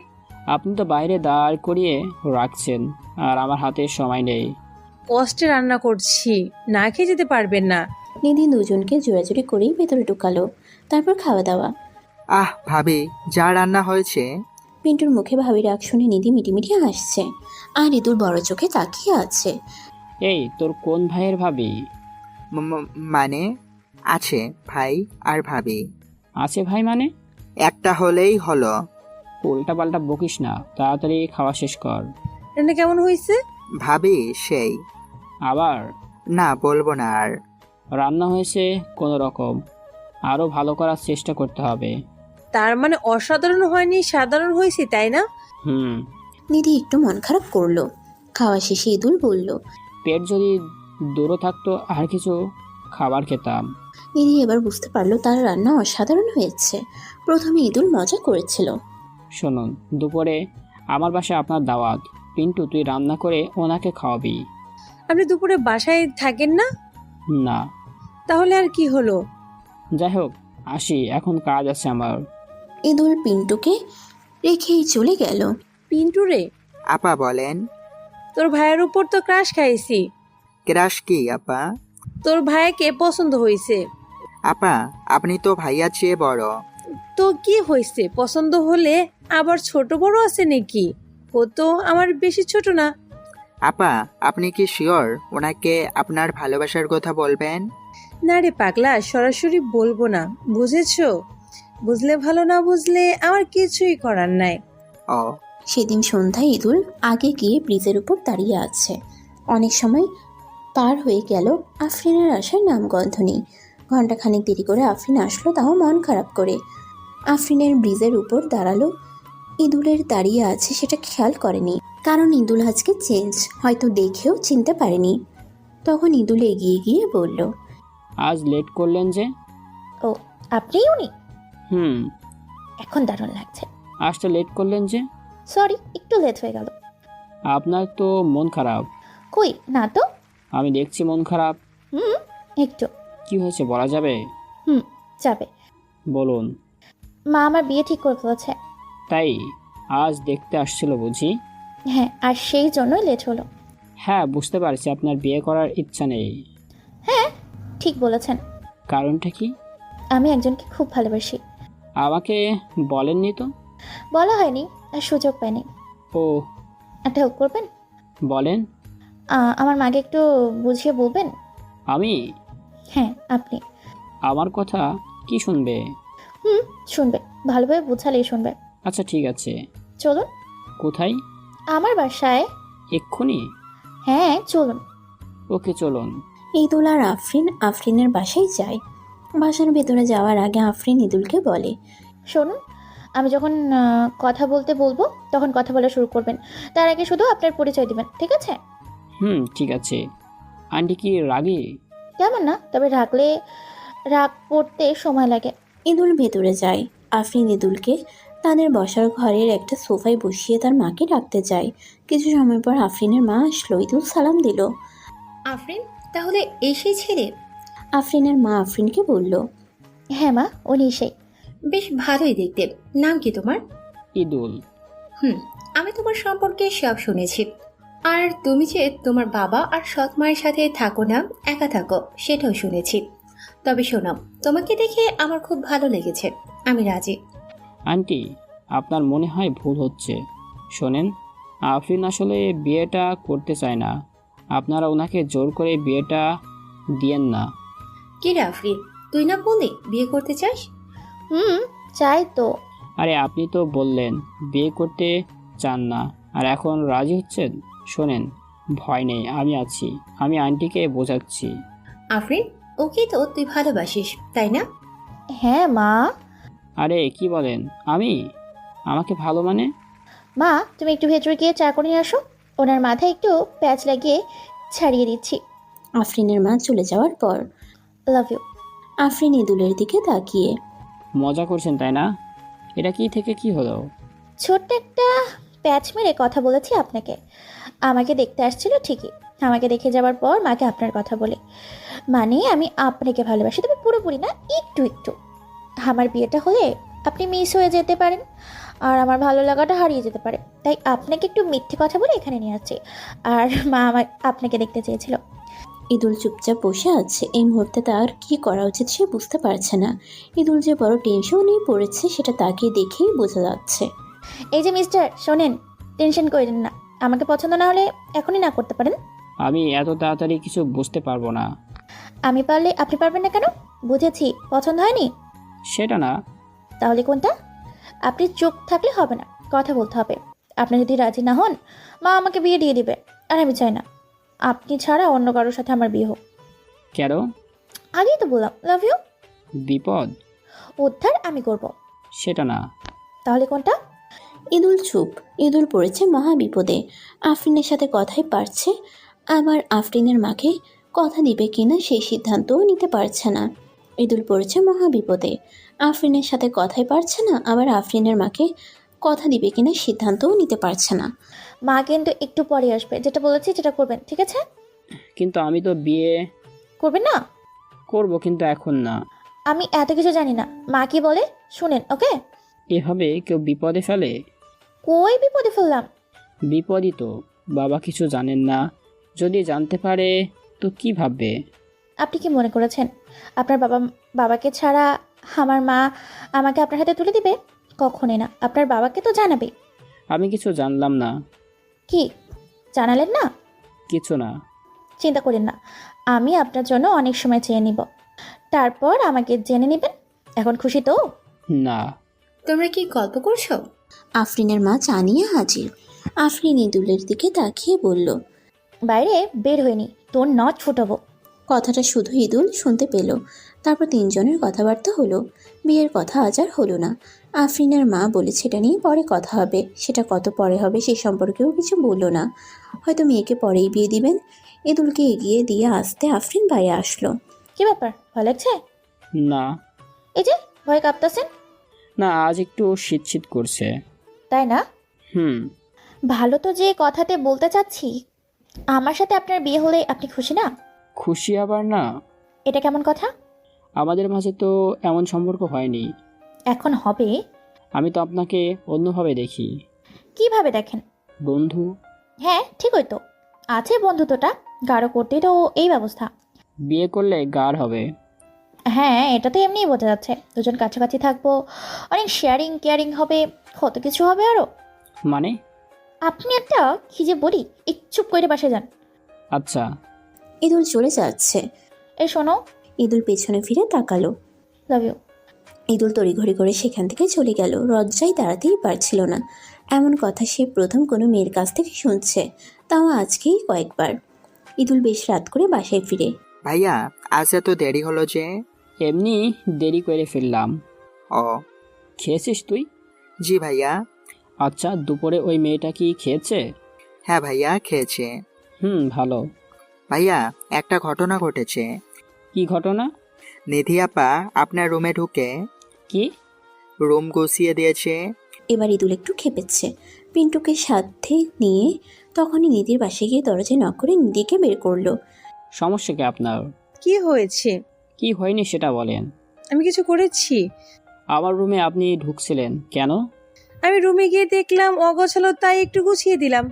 আপনি তো বাইরে দাঁড় করিয়ে রাখছেন, আর আমার হাতে সময় নেই। কষ্টে রান্না করছি, না খেয়ে যেতে পারবেন না। নিধি দুজনকে জোরাজুরি করেই ভেতরে ঢুকালো, তারপর খাওয়া দাওয়া। আহ ভাবি, যা রান্না হয়েছে। পিন্টুর মুখে ভাবি রাগ শুনে নিধি মিটিমিটি হাসছে, আর ইদুল বড় চোখে তাকিয়ে আছে। এই তোর কোন ভাইয়ের ভাবি? মানে আছে ভাই আর ভাবি। আছে ভাই মানে? একটা হলেই হলো। উল্টা পাল্টা বকিস না, তাড়াতাড়ি খাওয়া শেষ কর। রান্না কেমন হয়েছে? ভাবি সেই। আবার? না বলবো না আর। রান্না হয়েছে কোনো রকম, আরও ভালো করার চেষ্টা করতে হবে। তার মানে অসাধারণ হয়নি, সাধারণ হয়েছে, তাই না? হুম। নিধি একটু মন খারাপ করলো। খাওয়া শেষে ইদুল বলল, পেট যদি দূরও থাকতো আর কিছু খাবার খেতাম। নিধি এবার বুঝতে পারলো তার রান্না অসাধারণ হয়েছে। প্রথমে ইদুল মজা করেছিল। শুনুন, দুপুরে আমার বাসায় আপনার দাওয়াত। পিন্টু তুই রান্না করে ওনাকে খাওয়াবি। আপনি দুপুরে বাসায় থাকেন না? না। তাহলে আর কি হলো? যাই হোক, আসি, এখন কাজ আছে আমার। ইদুল পিন্টুকে রেখেই চলে গেল। পিন্টু রে, আপা বলেন। তোর ভাইয়ের উপর তো ক্রাশ খাইছি। ক্রাশ কি আপা? তোর ভাইকে পছন্দ হয়েছে। আপা আপনি তো ভাইয়া চেয়ে বড়। তো কি হয়েছে, পছন্দ হলে আবার ছোট বড় আছে নাকি? ও তো আমার বেশি ছোট না। আপা আপনি কি শিওর ওনাকে আপনার ভালোবাসার কথা বলবেন? না রে পাগলা, সরাসরি বলবো না, বুঝেছো? বুঝলে ভালো, না বুঝলে আমার কিছুই করার নাই। ও। সেদিন সন্ধ্যায় ইদুল আগে গিয়ে ব্রিজের উপর দাঁড়িয়ে আছে। অনেক সময় পার হয়ে গেল, আফরিনের আসার নামগন্ধ নেই। ঘণ্টাখানেক দেরি করে আফরিন আসলো, তাও মন খারাপ করে। আফরিনের ব্রিজের উপর দাঁড়ালো, ইদুলের দাঁড়িয়ে আছে সেটা খেয়াল করেনি, কারণ ইদুল আজকে চেঞ্জ, হয়তো দেখেও চিনতে পারেনি। তখন ইদুল এগিয়ে গিয়ে বলল, আজ লেট করলেন যে? ও আপনিই উনি? হুম। এখন দারুণ লাগছে। আসতে লেট করলেন যে? সরি, একটু লেট হয়ে গেল। আপনার তো মন খারাপ। কই না তো। আমি দেখছি মন খারাপ। হুম, একটু। কি হয়েছে বলা যাবে? যাবে। বলুন। মা আমার বিয়ে ঠিক করে ফেলেছে। তাই? আজ দেখতে আসছিল বুঝি? হ্যাঁ, আর সেই জন্যই লেট হলো। হ্যাঁ, বুঝতে পারছি আপনার বিয়ে করার ইচ্ছা নেই। হ্যাঁ ঠিক বলেছেন। কারণটা কি? আমি একজনকে খুব ভালোবাসি। আমাকে বলেননি তো। বলা হয়নি, আর সুযোগ পাইনি। ও। একটা হেল্প করবেন? বলেন। আমার মাকে একটু বুঝিয়ে বলবেন? আমি? হ্যাঁ আপনি। আমার কথা কি শুনবে? শুনবে, ভালোভাবে বুঝালেই শুনবে। আচ্ছা ঠিক আছে। চলুন। কোথায়? আমার বাসায়। এক্ষুনি? হ্যাঁ চলুন। ওকে চলুন। ইদুল আর আফরিনের বাসায় যায়। বাসার ভেতরে যাওয়ার আগে আফরিন ইদুলকে বলে, শুনুন, আমি যখন কথা বলতে বলবো তখন কথা বলা শুরু করবেন। তার আগে শুধু আপনার পরিচয় দিবেন, ঠিক আছে? ঠিক আছে। আন্টি কি রাগী? তেমন না, তবে রাখলে রাগ পড়তে সময় লাগে। ইদুল ভেতরে যায়। আফরিন ইদুলকে তাদের বসার ঘরের একটা সোফায় বসিয়ে তার মাকে ডাকতে যায়। কিছু সময় পর আফরিনের মা আসলো। ইদুল সালাম দিল। আফরিন, তাহলে এসেছিলে? আফরিনের মা আফরিনকে বলল, হ্যাঁ মা, উনি সেই। বেশ ভালোই দেখতে। নাম কি তোমার? ঈদুল। আমি তোমার সম্পর্কে সব শুনেছি। আর তুমি যে তোমার বাবা আর সৎ মায়ের সাথে থাকো না, একা থাকো, সেটাও শুনেছি। তবে শোনো, তোমাকে দেখে আমার খুব ভালো লেগেছে। আমি রাজি। আন্টি, আপনার মনে হয় ভুল হচ্ছে। শোনেন, আফরিন আসলে বিয়েটা করতে চায় না। আপনারা ওনাকে জোর করে বিয়েটা দিয়েন না। কি রে আফরিন, তুই না বললি বিয়ে করতে চাস? চাই তো। আরে আপনি তো বললেন বিয়ে করতে চান না, আর এখন রাজি হচ্ছেন। শোনেন, ভয় নেই, আমি আছি। আমি আন্টিকে বোঝাচ্ছি। আফরিন, ওকে তো তুই ভালোবাসিস, তাই না? হ্যাঁ মা। আরে কি বলেন? আমাকে ভালো মানে? মা, তুমি একটু ভেতরে গিয়ে চা করে নিয়ে আসো। ওনার মাথায় একটু প্যাচ লাগিয়ে ছাড়িয়ে দিচ্ছি। আফরিনের মা চলে যাওয়ার পর লাভ ইউ। আফরিন ইদুলের দিকে তাকিয়ে, মজা করছেন তাই না? এটা কি থেকে কি হলো? ছোট্ট একটা প্যাচ মেরে কথা বলেছি আপনাকে। আমাকে দেখতে আসছিল ঠিকই, আমাকে দেখে যাওয়ার পর মাকে আপনার কথা বলে। মানে আমি আপনাকে ভালোবাসি, তবে পুরোপুরি না, একটু একটু। আমার বিয়েটা হলে আপনি মিস হয়ে যেতে পারেন, আর আমার ভালো লাগাটা হারিয়ে যেতে পারে। তাই আপনাকে একটু মিথ্যে কথা বলে এখানে নিয়ে আসছি। আর মা আমার আপনাকে দেখতে চেয়েছিল। ইদুল চুপচাপ বসে আছে। এই মুহূর্তে তার কি করা উচিত সে বুঝতে পারছে না। ইদুল যে বড় টেনশনেই পড়েছে সেটা তাকে দেখেই বোঝা যাচ্ছে। এই যে মিস্টার, শোনেন, টেনশন করেন না। আমাকে পছন্দ না হলে এখনই না করতে পারেন। আমি এত তাড়াতাড়ি কিছু বুঝতে পারবো না। আমি পারলে আপনি পারবেন না কেন? বুঝেছি, পছন্দ হয়নি। সেটা না। তাহলে কোনটা? আপনি চুপ থাকলে হবে না, কথা বলতে হবে। আপনি যদি রাজি না হন, মা আমাকে বিয়ে দিয়ে দিবে। আর আমি চাই না আপনি ছাড়া অন্য কারোর সাথে আমার বিয়ে হোক। কেন? আগেই তো বললাম, লাভ ইউ। বিপদ? উদ্ধার আমি করব। সেটা না। তাহলে কোনটা? ইদুল চুপ। ইদুল পড়েছে মহা বিপদে। আফরিনের সাথে কথাই পারছে, আবার আফরিনের মাকে কথা দিবে কিনা সেই সিদ্ধান্তও নিতে পারছে না। ইদুল পড়েছে মহা বিপদে। আফরিনের সাথে কথাই পারছে না, আবার আফরিনের মাকে কথা দিবে কিনা সিদ্ধান্তও নিতে পারছে না। মা কিন্তু একটু পরে আসবে, যেটা বলেছি যেটা করবেন, ঠিক আছে? কিন্তু আমি তো বিয়ে করবেন না? করব, কিন্তু এখন না। আমি এত কিছু জানি না। মা কি বলে শুনেন, ওকে? এভাবে কেউ বিপদে ফেলে? কই বিপদে ফেললাম? বিপদই তো। বাবা কিছু জানেন না, যদি জানতে পারে তো কি ভাববে? আপনি কি মনে করেছেন আপনার বাবাকে ছাড়া আমার মা আমাকে আপনার হাতে তুলে দিবে? কখনোই না। আপনার বাবাকে তো জানাবে। আমি কিছু জানলাম না। কি জানালেন না? কিছু না। চিন্তা করেন না, আমি আপনার জন্য অনেক সময় চেয়ে নিব, তারপর আমাকে জেনে নেবেন। এখন খুশি তো? না। তোমরা কি গল্প করছো? আফরিনের মা জানিয়ে হাজির। আফরিন ইদুলের দিকে তাকিয়ে বলল, বাইরে বের হয়নি, তোর নথ ফুটাবো। কথাটা শুধু ইদুল শুনতে পেল। তারপর তিনজনের কথাবার্তা হলো। বিয়ের কথা আজ আর হলো না। আফরিনের মা বলেছে এটা নিয়ে পরে কথা হবে। সেটা কত পরে হবে সে সম্পর্কেও কিছু বললো না। হয়তো মেয়েকে পরেই বিয়ে দিবেন। ইদুলকে এগিয়ে দিয়ে আসতে আফরিন বাইরে আসলো। কি ব্যাপার, ভালো লাগছে? না। এই যে ভয় কাঁপতেছেন। না, আজ একটু শীত শীত করছে। তাই না? হুম। ভালো তো, যে কথাতে বলতে চাচ্ছি, আমার সাথে আপনার বিয়ে হলে আপনি খুশি না? খুশি আবার না? এটা কেমন কথা? আমাদের মাঝে তো এমন সম্পর্ক হয়নি। এখন হবে। আমি তো আপনাকে অন্যভাবে দেখি। কিভাবে দেখেন? বন্ধু। হ্যাঁ ঠিক হইতো, আছে বন্ধুত্বটা, গাঢ় করতেই তো এই ব্যবস্থা। বিয়ে করলে গাঢ় হবে। হ্যাঁ, এটা তো এমনিই বোঝা যাচ্ছে। দুজন কাছাকাছি থাকবো, অনেক শেয়ারিং কেয়ারিং হবে, কত কিছু হবে আরো। মানে? আপনি একটা কি যে বলি, চুপ করে বাসে যান। আচ্ছা। ইদুল চলে যাচ্ছে। এই শোনো। ইদুল পেছনে ফিরে তাকালো। Love you. ইদুল তড়িঘড়ি করে সেখান থেকে চলে গেল। লজ্জায় দাঁড়াতেই পারছিল না। এমন কথা সে প্রথম কোনো মেয়ের কাছ থেকে শুনছে, তাও আজকেই কয়েকবার। ইদুল বেশ রাত করে বাসায় ফিরে। ভাইয়া, আজ এত দেরি হলো যে? এমনি দেরি করে ফেললাম। ও। খেয়েছিস তুই? জি ভাইয়া। আচ্ছা, দুপুরে ওই মেয়েটা কি খেয়েছে? হ্যাঁ ভাইয়া, খেয়েছে। ভালো। ভাইয়া, একটা ঘটনা ঘটেছে। কি ঘটনা? নিধি আপা আপনার রুমে ঢুকে কি? রুম গুছিয়ে দিয়েছে। এবার ইদুল একটু খেপেচ্ছে। পিন্টুকে সাথে নিয়ে তখনই নিধির পাশে গিয়ে দরজায় নক করে নিধিকে বের করলো। সমস্যা কি আপনার? কি হয়েছে? কি হয়নি সেটা বলেন। আমি কিছু করেছি? আমার রুমে আপনি ঢুকছিলেন কেন? আমি রুমে গিয়ে দেখলাম অগোছালো, তাই একটু গুছিয়ে দিলাম।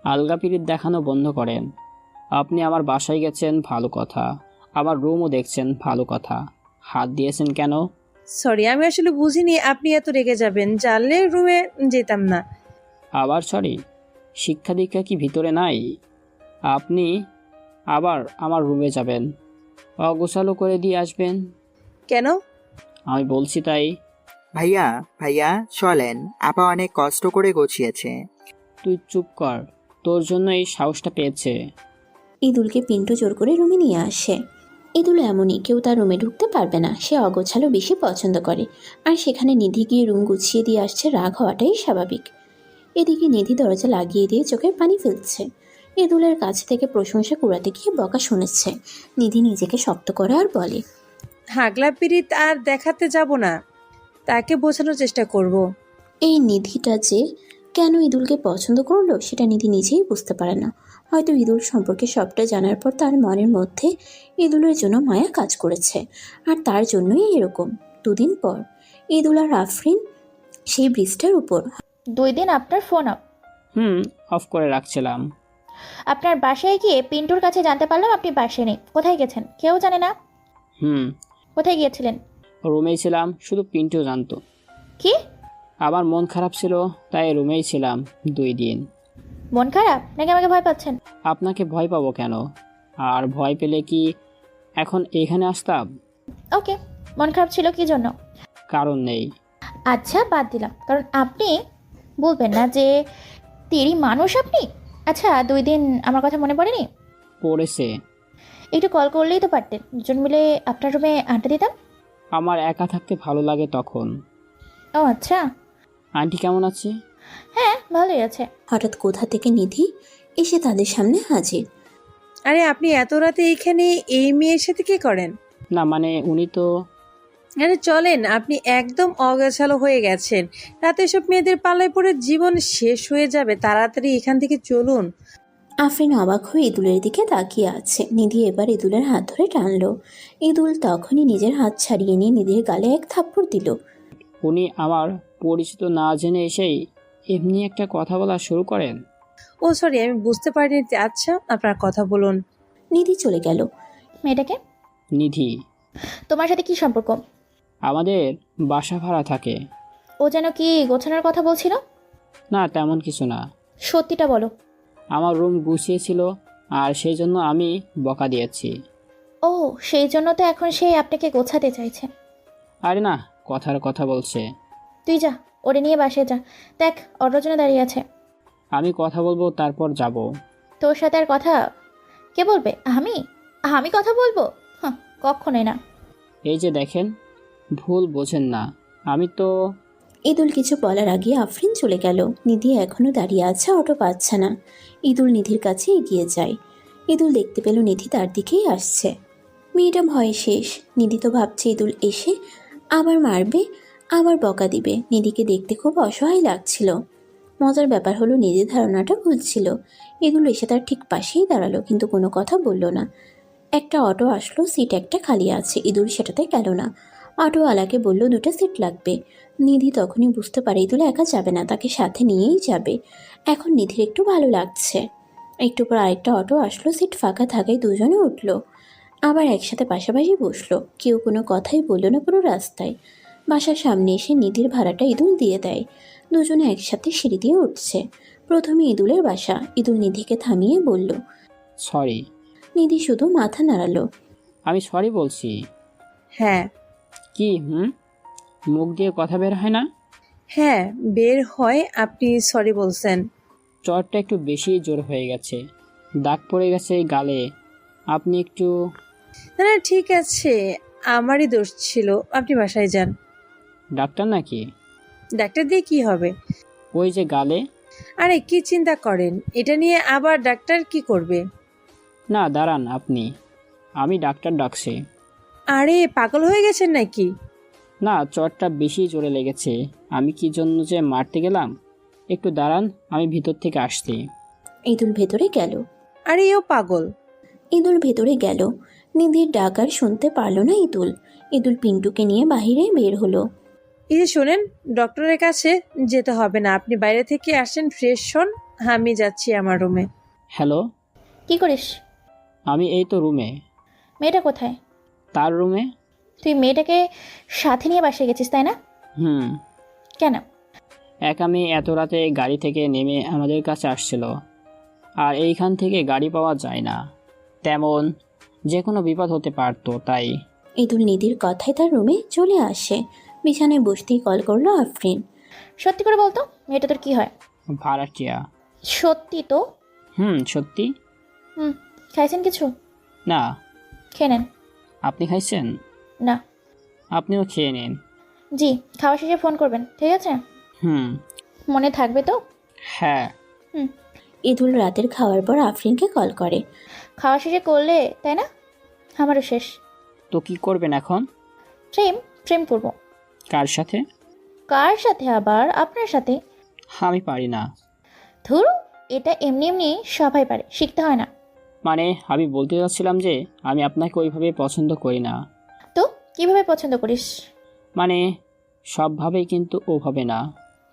আলগা পিরিত দেখানো বন্ধ করেন। আপনি আমার বাসায় গেছেন ভালো কথা, আমার রুমও দেখছেন ভালো কথা, হাত দিয়েছেন কেন? সরি, আমি আসলে বুঝিনি আপনি এত রেগে যাবেন। জানলে রুমে যেতাম না। আবার সরি? শিক্ষা দীক্ষা কি ভিতরে নাই? আপনি আবার আমার রুমে যাবেন, অগোছালো করে দিয়ে আসবেন? কেন? আমি বলছি তাই। ভাইয়া ভাইয়া চলেন, আপা অনেক কষ্ট করে গুছিয়েছে। তুই চুপ কর, তোর জন্য এই সাহসটা পেয়েছে। ইদুলকে পিন্টু জোর করে রুমে নিয়ে আসে। ইদুল এমনই, কেউ তার রুমে ঢুকতে পারবে না। সে অগোছালো বেশি পছন্দ করে, আর সেখানে নিধি গিয়ে রুম গুছিয়ে দিয়ে আসছে, রাগ হওয়াটাই স্বাভাবিক। এদিকে নিধি দরজা লাগিয়ে দিয়ে চোখের পানি ফেলছে। ইদুলের কাছ থেকে প্রশংসা কুড়াতে গিয়ে বকা শুনেছে। নিধি নিজেকে শক্ত করে আর বলে, হাগলা পিরিত আর দেখাতে যাব না, তাকে বোঝানোর চেষ্টা করব। এই নিধিটা যে কেন ইদুলকে পছন্দ করলো সেটা নিধি নিজেই বুঝতে পারে না। হয়তো ইদুল সম্পর্কে সবটা জানার পর তার মনের মধ্যে ইদুলের জন্য মায়া কাজ করেছে, আর তার জন্যই এরকম। দুদিন পর ইদুল আর আফরিন সেই ব্রিজটার উপর। 2 দিন আপনার ফোন অফ। অফ করে রাখছিলাম। আপনার বাসায় গিয়ে পিন্টুর কাছে জানতে পারলাম আপনি বাসায় নেই। কোথায় গেছেন কেউ জানে না? কোথায় গিয়েছিলেন? রুমেই ছিলাম, শুধু পিন্টু জানতো। কি? আমার মন খারাপ ছিল, তাই রুমেই ছিলাম 2 দিন। মন খারাপ নাকি আমাকে ভয় পাচ্ছেন? আপনাকে ভয় পাবো কেন? আর ভয় পেলে কি এখন এখানে আসতাম? ওকে, মন খারাপ ছিল কি জন্য? কারণ নেই। আচ্ছা বাদ দিলাম, কারণ আপনি বলবেন না যে তেরি মানুষ আপনি। আচ্ছা 2 দিন আমার কথা মনে পড়েনি? পড়েছে। একটু কল করলেই তো পারতেন, দুজন মিলে আপনার রুমে আড্ডা দিতাম। আমার একা থাকতে ভালো লাগে তখন। ও আচ্ছা। আন্টি কেমন আছে? হ্যাঁ ভালোই আছে। হঠাৎ কোথা থেকে নিধি এসে তাদের সামনে হাজির। আরে আপনি এত রাতে এইখানে এই মেয়ের সাথে কি করেন? না মানে উনি তো। আরে চলেন, আপনি একদম অগোছালো হয়ে গেছেন। রাতে সব মেয়েদের পাল্লায় পড়ে জীবন শেষ হয়ে যাবে। তাড়াতাড়ি এখান থেকে চলুন। আফরিন অবাক হয়ে ইদুলের দিকে তাকিয়ে আছে। নিধি এবার ইদুলের হাত ধরে টানলো। ইদুল তখনই নিজের হাত ছাড়িয়ে নিয়ে নিধির গালে এক থাপ্পড় দিল। উনি আমার পরিচিত না জেনে এসেই এমনি একটা কথা বলা শুরু করেন। ও সরি, আমি বুঝতে পারিনি। আচ্ছা আপনার কথা বলুন। নিধি চলে গেল। মেয়েটাকে? নিধি তোমার সাথে কি সম্পর্ক? আমাদের বাসা ভাড়া থাকে। ও যেন কি গোছানোর কথা বলছিল। না তেমন কিছু না। সত্যিটা বলো। আমার রুম গুছিয়েছিল, আর সেই জন্য আমি বকা দিয়েছি। ও সেই জন্য তো এখন সে আপনাকে গোছাতে চাইছে। আরে না, কথার কথা বলছে। তুই যা, ওরে নিয়ে বাসায় যা। দেখ অটোর জন্য দাঁড়িয়ে আছে। আমি কথা বলবো তারপর যাব। তোর সাথে আর কথা কে বলবে? আমি আমি কথা বলবো? হ্যাঁ, কখনোই না। এই যে দেখেন, ভুল বোঝেন না, আমি তো। ইদুল কিছু বলার আগে আফরিন চলে গেল। নিধি এখনো দাঁড়িয়ে আছে, অটো পাচ্ছে না। ইদুল নিধির কাছে এগিয়ে যায়। ইদুল দেখতে পেল নিধি তার দিকেই আসছে। মেয়েটা ভয়ে শেষ। নিধি তো ভাবছে ইদুল এসে আবার মারবে, আবার বকা দিবে। নিধিকে দেখতে খুব অসহায় লাগছিল। মজার ব্যাপার হলো নিধির ধারণাটা ভুল ছিল। ইদুল এসে তার ঠিক পাশেই দাঁড়ালো, কিন্তু কোনো কথা বলল না। একটা অটো আসলো, সিট একটা খালি আছে। ইদুল সেটাতে গেল না। অটোওয়ালাকে বলল 2টা সিট লাগবে। নিধি তখনই বুঝতে পারে ইদুল একা যাবে না, তাকে সাথে নিয়েই যাবে। এখন নিধির একটু ভালো লাগছে। একটু পর আরেকটা অটো আসলো, সিট ফাঁকা থাকায় দুজনে উঠল। আবার একসাথে পাশাপাশি বসলো। কেউ কোনো কথাই বলল না পুরো রাস্তায়। বাসার সামনে এসে নিধির ভাড়াটা ইদুল দিয়ে দেয়। দুজনে একসাথে সিঁড়ি দিয়ে উঠছে। প্রথমে ইদুলের বাসা। ইদুল নিধিকে থামিয়ে বলল, সরি। নিধি শুধু মাথা নাড়ালো। আমি সরি বলছি। হ্যাঁ। কি মুখ দিয়ে কথা বের হয় না? হ্যাঁ বের হয়। আপনি সরি বলছেন। চরটা একটু বেশি জোর হয়ে গেছে, দাগ পড়ে গেছে গালে। আপনি একটু। না না ঠিক আছে, আমারই দোষ ছিল। আপনি বাসায় যান। ডাক্তার নাকি? ডাক্তার দিয়ে কি হবে? ওই যে গালে। আরে কি চিন্তা করেন, এটা নিয়ে আবার ডাক্তার কি করবে? না দাঁড়ান আপনি, আমি ডাক্তার ডাকছি। আরে পাগল হয়ে গেছেন নাকি? না, চোটটা বেশি জোরে লেগেছে। আমি কি জন্য যে মারতে গেলাম? একটু দাঁড়ান, আমি ভিতর থেকে আসছি। ইদুল ভেতরে গেল। আরে এও পাগল। ইদুল ভেতরে গেল। নিধির ডাক আর শুনতে পারল না ইদুল। ইদুল পিন্টুকে নিয়ে বাইরে বের হলো। এই যে শোনেন, ডক্টরের কাছে যেতে হবে না, আপনি বাইরে থেকে আসেন, ফ্রেশ হন, আমি যাচ্ছি আমার রুমে। হ্যালো, কি করিস? আমি এই তো রুমে। মেয়েটা কোথায়? তার রুমে। তুই মেয়েটাকে সাথে নিয়ে বাসায় গেছিস তাই না? হুম। কেন? এক আমি এত রাতে গাড়ি থেকে নেমে আমাদের কাছে আসছিল, আর এইখান থেকে গাড়ি পাওয়া যায় না, তেমন যে কোনো বিপদ হতে পারতো, তাই। ইদুল নিধির কথায় তার রুমে চলে আসে। বিছানায় বসতেই কল করলো আফরিন। সত্যি করে বলতো, মেয়েটা তোর কি হয়? ভাড়াটিয়া। সত্যি তো? সত্যি। খাইছেন কিছু? না। খেয়ে নেন। আপনি খাইছেন? না। আপনিও খেয়ে নিন। জি, খাওয়া শেষে ফোন করবেন, ঠিক আছে? মনে থাকবে তো? হ্যাঁ। ইদুল রাতের খাওয়ার পর আফরিনকে কল করে। খাওয়া শেষে করলে তাই না? আমারও শেষ। তো কি করবেন এখন? প্রেম করবো। কার সাথে? কার সাথে আবার? আপনার সাথে। আমি পারি না। ধুর, এটা এমনি এমনি সবাই পারে, শিখতে হয় না। মানে আমি বলতে চাচ্ছিলাম যে আমি আপনাকে ওইভাবে পছন্দ করি না। তো কিভাবে পছন্দ করিস? মানে সবভাবেই, কিন্তু ওভাবে না।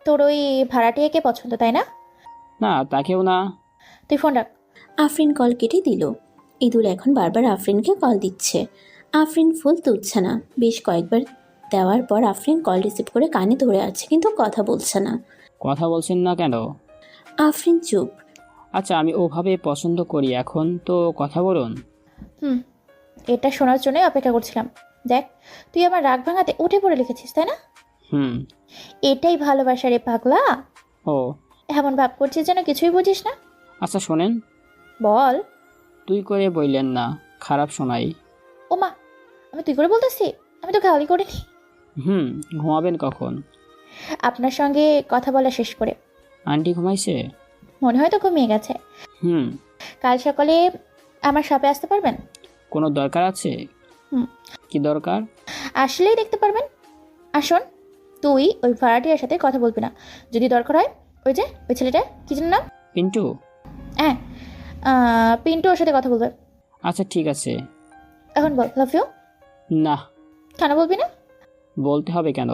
তোর ওই ভাড়াটিয়াকে পছন্দ তাই না? না, তাকেও না। তুই ফোন রাখ। আফরিন কল কেটে দিল। ইদুল এখন বারবার আফরিনকে কল দিচ্ছে। আফরিন ফুল তুলছে না। বেশ কয়েকবার দেওয়ার পর আফরিন কল রিসিভ করে কানে ধরে আছে, কিন্তু কথা বলছে না। কথা বলছেন না কেন? আফরিন চুপ। আচ্ছা, আমি ওভাবে পছন্দ করি, এখন তো কথা বলুন। এটা শোনার জন্যই অপেক্ষা করছিলাম। দেখ, তুই আমার রাগ ভাঙাতে উঠে পড়ে লিখেছিস তাই না? এটাই ভালোবাসা রে পাগলা। ও, এমন ভাব করছিস যেন কিছুই বুঝিস না। আচ্ছা শোনেন। বল। তুই করে বললেন না, খারাপ শোনাই। ও মা, আমি তুই করে বলতেছি? আমি তো গালি করিনি। ঘুমাবেন কখন? আপনার সঙ্গে কথা বলা শেষ করে। আন্টি ঘুমাইছে? মনে হয় তো ঘুমিয়ে গেছে। কাল সকালে আমার শপে আসতে পারবেন? কোনো দরকার আছে? কি দরকার? আসলেই দেখতে পারবেন। আসুন। তুই ওই ভাড়াটিয়ার সাথে কথা বলবি না। যদি দরকার হয়, ওই যে ওই ছেলেটা, কি যেন নাম? পিন্টু। হ্যাঁ, পিন্টু ওর সাথে কথা বলবে। আচ্ছা ঠিক আছে। এখন বল, লাভ ইউ। না। কেন বলবি না? বলতে হবে কেন?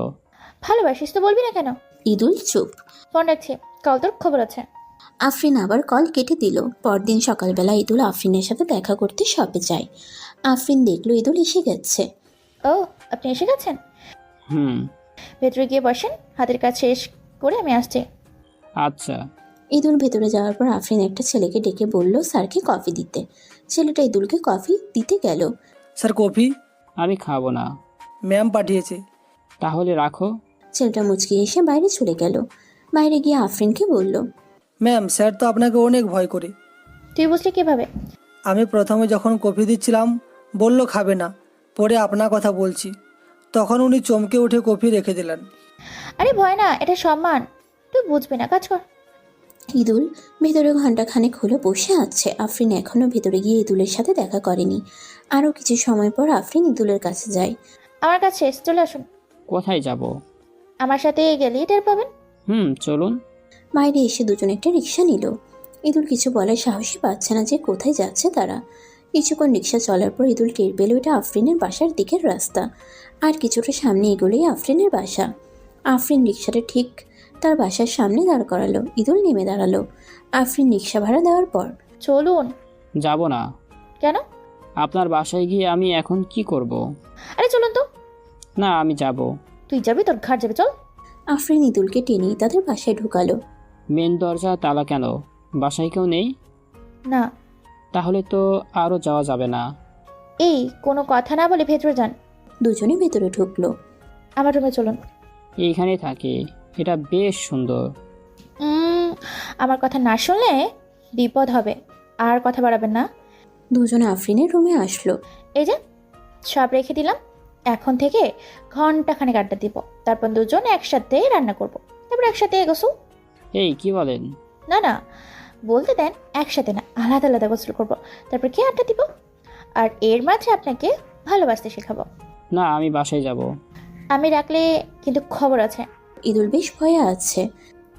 ভালোবাসিস তো বলবি না কেন? ইদুল চুপ। ফোন রাখছি, কাল তোর খবর আছে। আফরিন আবার কল কেটে দিল। পরদিন সকালবেলা ইদুল আফরিনের সাথে দেখা করতে শপে যায়। আফরিন দেখলো ইদুল এসে গেছে। ও, আপনি এসে গেছেন? ভেতরে গিয়ে বসেন, হাতের কাজ শেষ করে আমি আসছি। আচ্ছা। ইদুল ভেতরে যাওয়ার পর আফরিন একটা ছেলেকে ডেকে বলল স্যারকে কফি দিতে। ছেলেটা ইদুলকে কফি দিতে গেল। Sir coffee? আমি খাবো না। ম্যাম পাঠিয়েছে। তাহলে রাখো। ছেলেটা মুচকি এসে বাইরে চলে গেল। বাইরে গিয়ে আফরিনকে বলল, ম্যাম, স্যার তো আপনাকে অনেক ভয় করে। তুই বুঝলি কিভাবে? আমি প্রথমে যখন কফি দিচ্ছিলাম বলল খাবে না, পরে আপনার কথা বলছি, তখন উনি চমকে উঠে কফি রেখে দিলেন। আরে ভয় না, এটা সম্মান। তুই বুঝবি না, কাজ কর। ইদুল ভেতরে ঘন্টাখানেক হলো বসে আছে। আফরিন এখনো ভেতরে গিয়ে ইদুলের সাথে দেখা করেনি। আরও কিছু সময় পর আফরিন ইদুলের কাছে যায়। আমার কাছে চলে আসুন। কোথায় যাব? আমার সাথে গেলেই টের পাবেন। চলুন। বাইরে এসে দুজন একটা রিক্সা নিল। ইদুল কিছু বলার সাহসই পাচ্ছে না যে কোথায় যাচ্ছে তারা। কিছুক্ষণ রিক্সা চলার পর ইদুল টের পেল এটা আফরিনের বাসার দিকের রাস্তা। আর কিছুটা সামনে এগোলেই আফরিনের বাসা। আফরিন রিক্সাটা ঠিক তার বাসার সামনে দাঁড় করালো। ইদুল নেমে দাঁড়ালো। আফরিন রিক্সা ভাড়া দেওয়ার পর, চলুন। যাব না। কেন? আপনার বাসায় গিয়ে আমি এখন কি করব? আরে চলুন তো। না, আমি যাব। তুই যাবি, তোর ঘাট যাবে, চল। আফরিন ইদুলকে টেনে তাদের বাসায় ঢুকালো। মেন দরজা তালা কেন? বাসায় কেউ নেই? না। তাহলে তো আরও যাওয়া যাবে না। এই, কোনো কথা না বলে ভেতরে যান। দুজনে ভেতরে ঢুকলো। আমার রুমে চলুন। এইখানে থাকি, এটা বেশ সুন্দর। আমার কথা না শুনলে বিপদ হবে, আর কথা বাড়াবেন না। দুজনে আফরিনের রুমে আসলো। এই যে সব রেখে দিলাম, এখন থেকে ঘন্টাখানেক আড্ডা দিব, তারপর দুজন একসাথে রান্না করব, তারপর একসাথে গোসু। এই কি বলেন? না না, বলতে দেন, একসাথে না, আলাদা আলাদা গোসল করব, তারপর কি আড্ডা দিব। আর এর মাঝে আপনাকে ভালোবাসতে শেখাবো। না, আমি বাসায় যাব। আমি রাখলে কিন্তু খবর আছে। ইদুল বেশ ভয়ে আছে।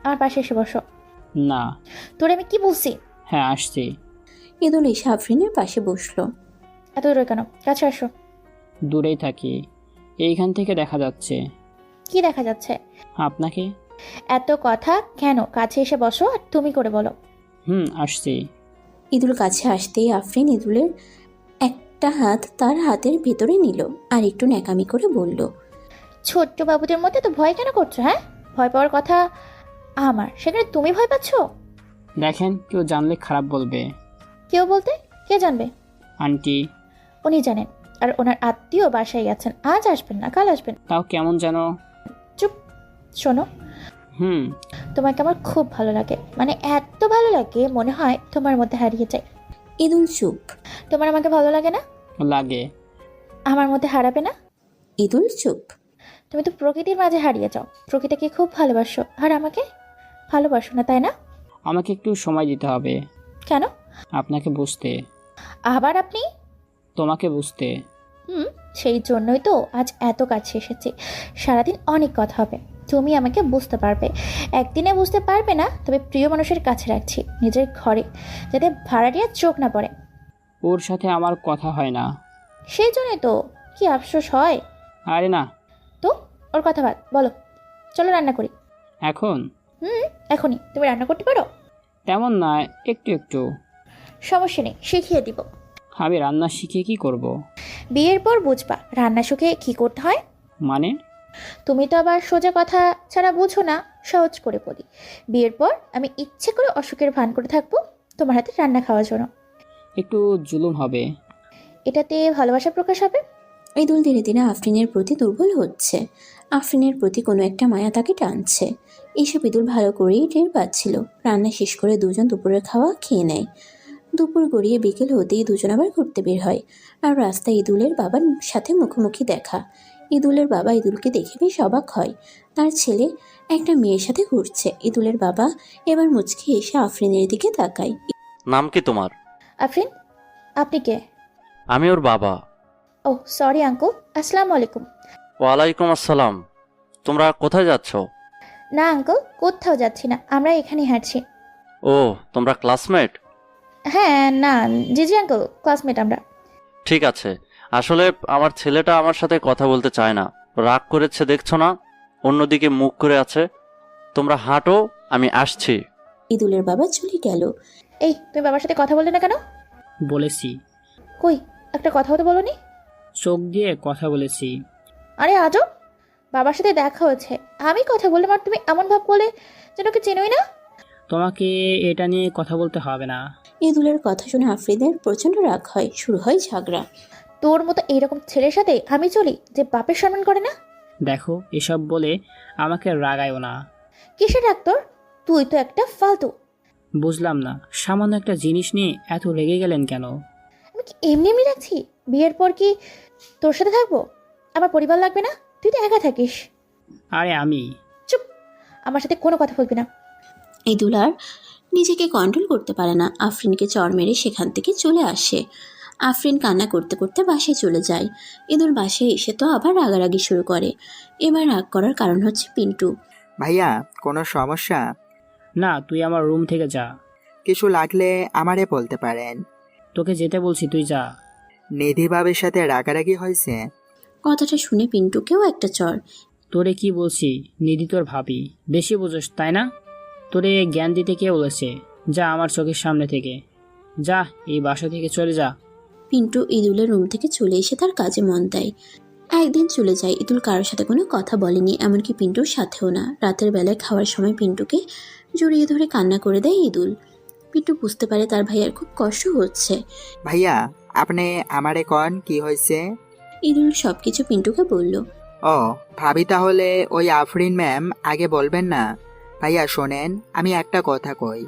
আমার পাশে এসে বসো। না। তোরে আমি কি বলছি? হ্যাঁ, আসছি। ইদুল এসে আফরিনের পাশে বসলো। এত দূরে কেন? কাছে আসো। দূরেই থাকি, এইখান থেকে দেখা যাচ্ছে। কি দেখা যাচ্ছে? আপনাকে। এত কথা কেন? কাছে এসে বসো আর তুমি করে বলো। আসছি। ইদুল কাছে আসতেই আফরিন ইদুলের একটা হাত তার হাতের ভেতরে নিল আর একটু ন্যাকামি করে বলল, ছোট্ট বাবুদের মধ্যে তো ভয় কেন করছো? হ্যাঁ, ভয় পাওয়ার কথা আমার, সেখানে তুমি ভয় পাচ্ছ? দেখেন, কেউ জানলে খারাপ বলবে। কেউ বলতে? কে জানবে? আন্টি। উনি জানেন, আর ওনার আত্মীয় বাসায় গেছেন। আজ আসবেন না, কাল আসবেন। তাও কেমন যেন। চুপ। শোনো, তোমাকে আমার খুব ভালো লাগে, মানে এত ভালো লাগে মনে হয় তোমার মধ্যে হারিয়ে যায়। ইদুল চুপ। তোমার আমাকে ভালো লাগে না? লাগে। আমার মধ্যে হারাবে না? ইদুল চুপ। তুমি তো প্রকৃতির মাঝে হারিয়ে যাও, প্রকৃতিকে খুব ভালোবাসো, আর আমাকে ভালোবাসো না, তাই না? আমাকে একটু সময় দিতে হবে। কেন? আপনাকে বুঝতে। আবার আপনি? তোমাকে বুঝতে। সেই জন্যই তো আজ এত কাছে এসেছি। সারাদিন অনেক কথা হবে, তুমি আমাকে বুঝতে পারবে। একদিনে বুঝতে পারবে না, তবে প্রিয় মানুষের কাছে রাখছি, নিজের ঘরে, যাতে ভাড়াটিয়া চোখ না পড়ে। ওর সাথে আমার কথা হয় না। সেই জন্যই তো। কি আফসোস হয়? আরে না। তো ওর কথা বাদ, বলো চলো রান্না করি। এখন? এখনই। তুমি রান্না করতে পারো? তেমন না, একটু একটু। সমস্যা নেই, শিখিয়ে দিব। আমি রান্না শিখে কি করব? বিয়ের পর বুঝবা রান্না শিখে কি করতে হয়। মানে? তুমি তো আবার সোজা কথা ছাড়া বুঝো না, সহজ করে বলি। বিয়ের পর আমি ইচ্ছে করে অসুখের ভান করে থাকবো তোমার হাতে রান্না খাওয়ার জন্য। একটু জুলুম হবে। এটাতে ভালোবাসা প্রকাশ হবে। ইদুল ধীরে ধীরে আফরিনের প্রতি দুর্বল হচ্ছে। আফরিনের প্রতি কোনো একটা মায়া তাকে টানছে। এসব ইদুল ভালো করেই টের পাচ্ছিল। রান্না শেষ করে দুজন দুপুরের খাওয়া খেয়ে নেয়। দুপুর গড়িয়ে বিকেল হতেই দুজন আবার ঘুরতে বের হয়। আর রাস্তায় ইদুলের বাবার সাথে মুখোমুখি দেখা। ইদুলের বাবা ইদুলকে দেখে বেশ অবাক হয়। তার ছেলে একটা মেয়ের সাথে ঘুরছে। ইদুলের বাবা এবার মুচকি এসে আফরিনের দিকে তাকায়। নাম কি তোমার? আফরিন। আপনি কে? আমি ওর বাবা। ও সরি আঙ্কুল, আসসালামু আলাইকুম। ওয়ালাইকুম আসসালাম। তোমরা কোথায় যাচ্ছ? না আঙ্কুল, কোথাও যাচ্ছি না, আমরা এখানেই হাঁটছি। ও, তোমরা ক্লাসমেট? হ্যাঁ, না জি জি আঙ্কুল, ক্লাসমেট আমরা। ঠিক আছে। আসলে আমার ছেলেটা আমার সাথে কথা বলতে চায় না, রাগ করেছে দেখছো না, অন্যদিকে মুখ করে আছে। তোমরা হাঁটো, আমি আসছি। ইদুলের বাবা চলে গেল। এই, তুমি বাবার সাথে কথা বললে না কেন? বলেছি। কই, একটা কথাও তো বলোনি। চোখ দিয়ে কথা বলেছি। আরে আজব, বাবার সাথে দেখা হয়েছে, আমি কথা বললাম আর তুমি এমন ভাব করলে যেন কি চেনোই না। তোমাকে এটা নিয়ে কথা বলতে হবে না। ইদুলের কথা শুনে আফরিনের প্রচন্ড রাগ হয়। শুরু হয় ঝগড়া। তোর মতো এইরকম ছেলের সাথে আমি চলি যে বাপের সম্মান করে না? দেখো, এসব বলে আমাকে রাগায়ও না। কিসের রাগ তোর? তুই তো একটা ফালতু। বুঝলাম না, সামান্য একটা জিনিস নিয়ে এত রেগে গেলেন কেন? আমি কি এমনি এমনি রাখছি? বিয়ের পর কি তোর সাথে থাকবো? আমার পরিবার লাগবে না? তুই তো একা থাকিস। আরে আমি। চুপ, আমার সাথে কোনো কথা বলবি না। ইদুল আর নিজেকে কন্ট্রোল করতে পারে না। আফরিনকে চড় মেরে সেখান থেকে চলে আসে। আফরিন কান্না করতে করতে বাসায় চলে যায়। ইদুল বাসায় এসে তো আবার রাগারাগি শুরু করে। এবার রাগ করার কারণ হচ্ছে পিন্টু। ভাইয়া, কোনো সমস্যা? না, তুই আমার রুম থেকে যা। কিছু লাগলে আমারে বলতে পারেন। তোকে যেতে বলছি, তুই যা। নিধি ভাবির সাথে রাগারাগি হয়েছে? কথাটা শুনে পিন্টুকেও একটা চড়। তোরে কি বলছি, নিধি তোর ভাবি, বেশি বুঝোস তাই না? তোরে জ্ঞান দিতে কে বলেছে? যা আমার চোখের সামনে থেকে, যা, এই বাসা থেকে চলে যা। পিন্টু ইদুলের রুম থেকে চলে এসে তার কাজে মন দেয়। একদিন চলে যায়। ইদুল কারোর সাথে কোনো কথা বলেনি, এমনকি পিন্টুর সাথেও না। রাতের বেলায় খাওয়ার সময় পিন্টুকে জড়িয়ে ধরে কান্না করে দেয় ইদুল। পিন্টু বুঝতে পারে তার ভাইয়ার খুব কষ্ট হচ্ছে। ভাইয়া, আপনি আমারে কন কি হয়েছে? ইদুল সবকিছু পিন্টুকে বলল। ও ভাবি, তাহলে ওই আফরিন ম্যাম আগে বলবেন না? ভাইয়া শোনেন, আমি একটা কথা কই,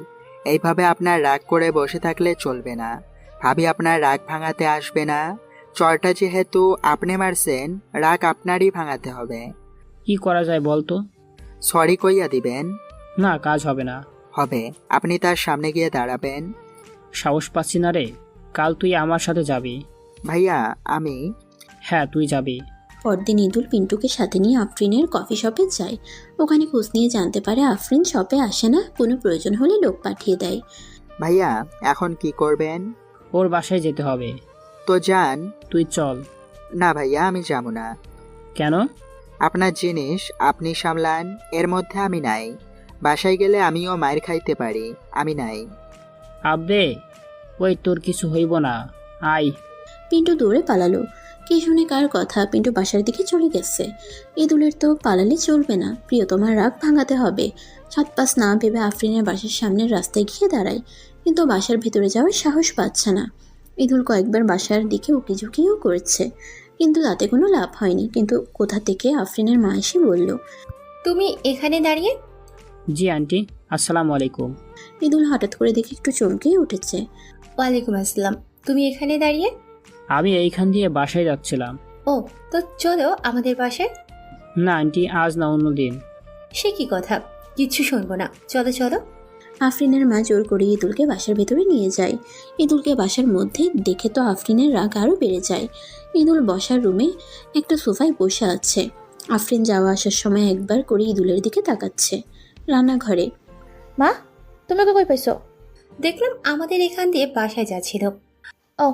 এইভাবে আপনার রাগ করে বসে থাকলে চলবে না। ভাবি আপনার রাগ ভাঙাতে আসবে না। চরটা যেহেতু আপনি মারছেন, রাগ আপনারই ভাঙাতে হবে। কি করা যায় বলতো? সরি কইয়া দিবেন? না, কাজ হবে না। হবে, আপনি তার সামনে গিয়ে দাঁড়াবেন। সাহস পাচ্ছি না রে। কাল তুই আমার সাথে যাবি। ভাইয়া আমি। হ্যাঁ, তুই যাবি। পরদিন ইদুল পিন্টুকে সাথে নিয়ে আফরিনের কফি শপে যায়। ওখানে খোঁজ নিয়ে জানতে পারে আফরিন শপে আসে না, কোনো প্রয়োজন হলে লোক পাঠিয়ে দেয়। ভাইয়া এখন কি করবেন? ওর বাসায় যেতে হবে। তো যান। তুই চল। না ভাইয়া, আমি যাবো না। কেন? আপনার জিনিস আপনি সামলান, এর মধ্যে আমি নাই। বাসায় গেলে আমিও মায়ের খাইতে পারি, আমি নাই। আব্বে, ওই তোর কিছু হইব না, আয়। পিন্টু দৌড়ে পালালো। কি শুনে কার কথা, পিন্টু বাসার দিকে চলে গেছে। ইদুলের তো পালালে চলবে না, প্রিয়তমার রাগ ভাঙাতে হবে। সাত পাঁচ না ভেবে আফরিনের বাসার সামনের রাস্তায় গিয়ে দাঁড়ায়, কিন্তু বাসার ভেতরে যাওয়ার সাহস পাচ্ছে না। ইদুল কয়েকবার বাসার দিকে উকিঝুঁকিও করেছে, কিন্তু তাতে কোনো লাভ হয়নি। কিন্তু কোথা থেকে আফরিনের মা এসে বলল, তুমি এখানে দাঁড়িয়ে? জি আন্টি, আসসালামু আলাইকুম। ইদুল হঠাৎ করে দেখে একটু চমকে উঠেছে। ওয়ালাইকুম আসসালাম। তুমি এখানে দাঁড়িয়ে? আমি এইখান দিয়ে বাসায় যাচ্ছিলাম। ও, তো চলো আমাদের বাসায়। না আন্টি, আজ না, অন্য দিন। সে কি কথা, কিচ্ছু শুনবো না, চলো চলো। আফরিনের মা জোর করে ইদুলকে বাসার ভেতরে নিয়ে যায়। ইদুলকে বাসার মধ্যে দেখে তো আফরিনের রাগ আরও বেড়ে যায়। ইদুল বসার রুমে একটা সোফায় বসে আছে। আফরিন যাওয়া আসার সময় একবার করে ইদুলের দিকে তাকাচ্ছে। রান্নাঘরে। মা, তুমি ওকে কই পাইছো? দেখলাম আমাদের এখান দিয়ে বাসায় যাচ্ছিল। ও,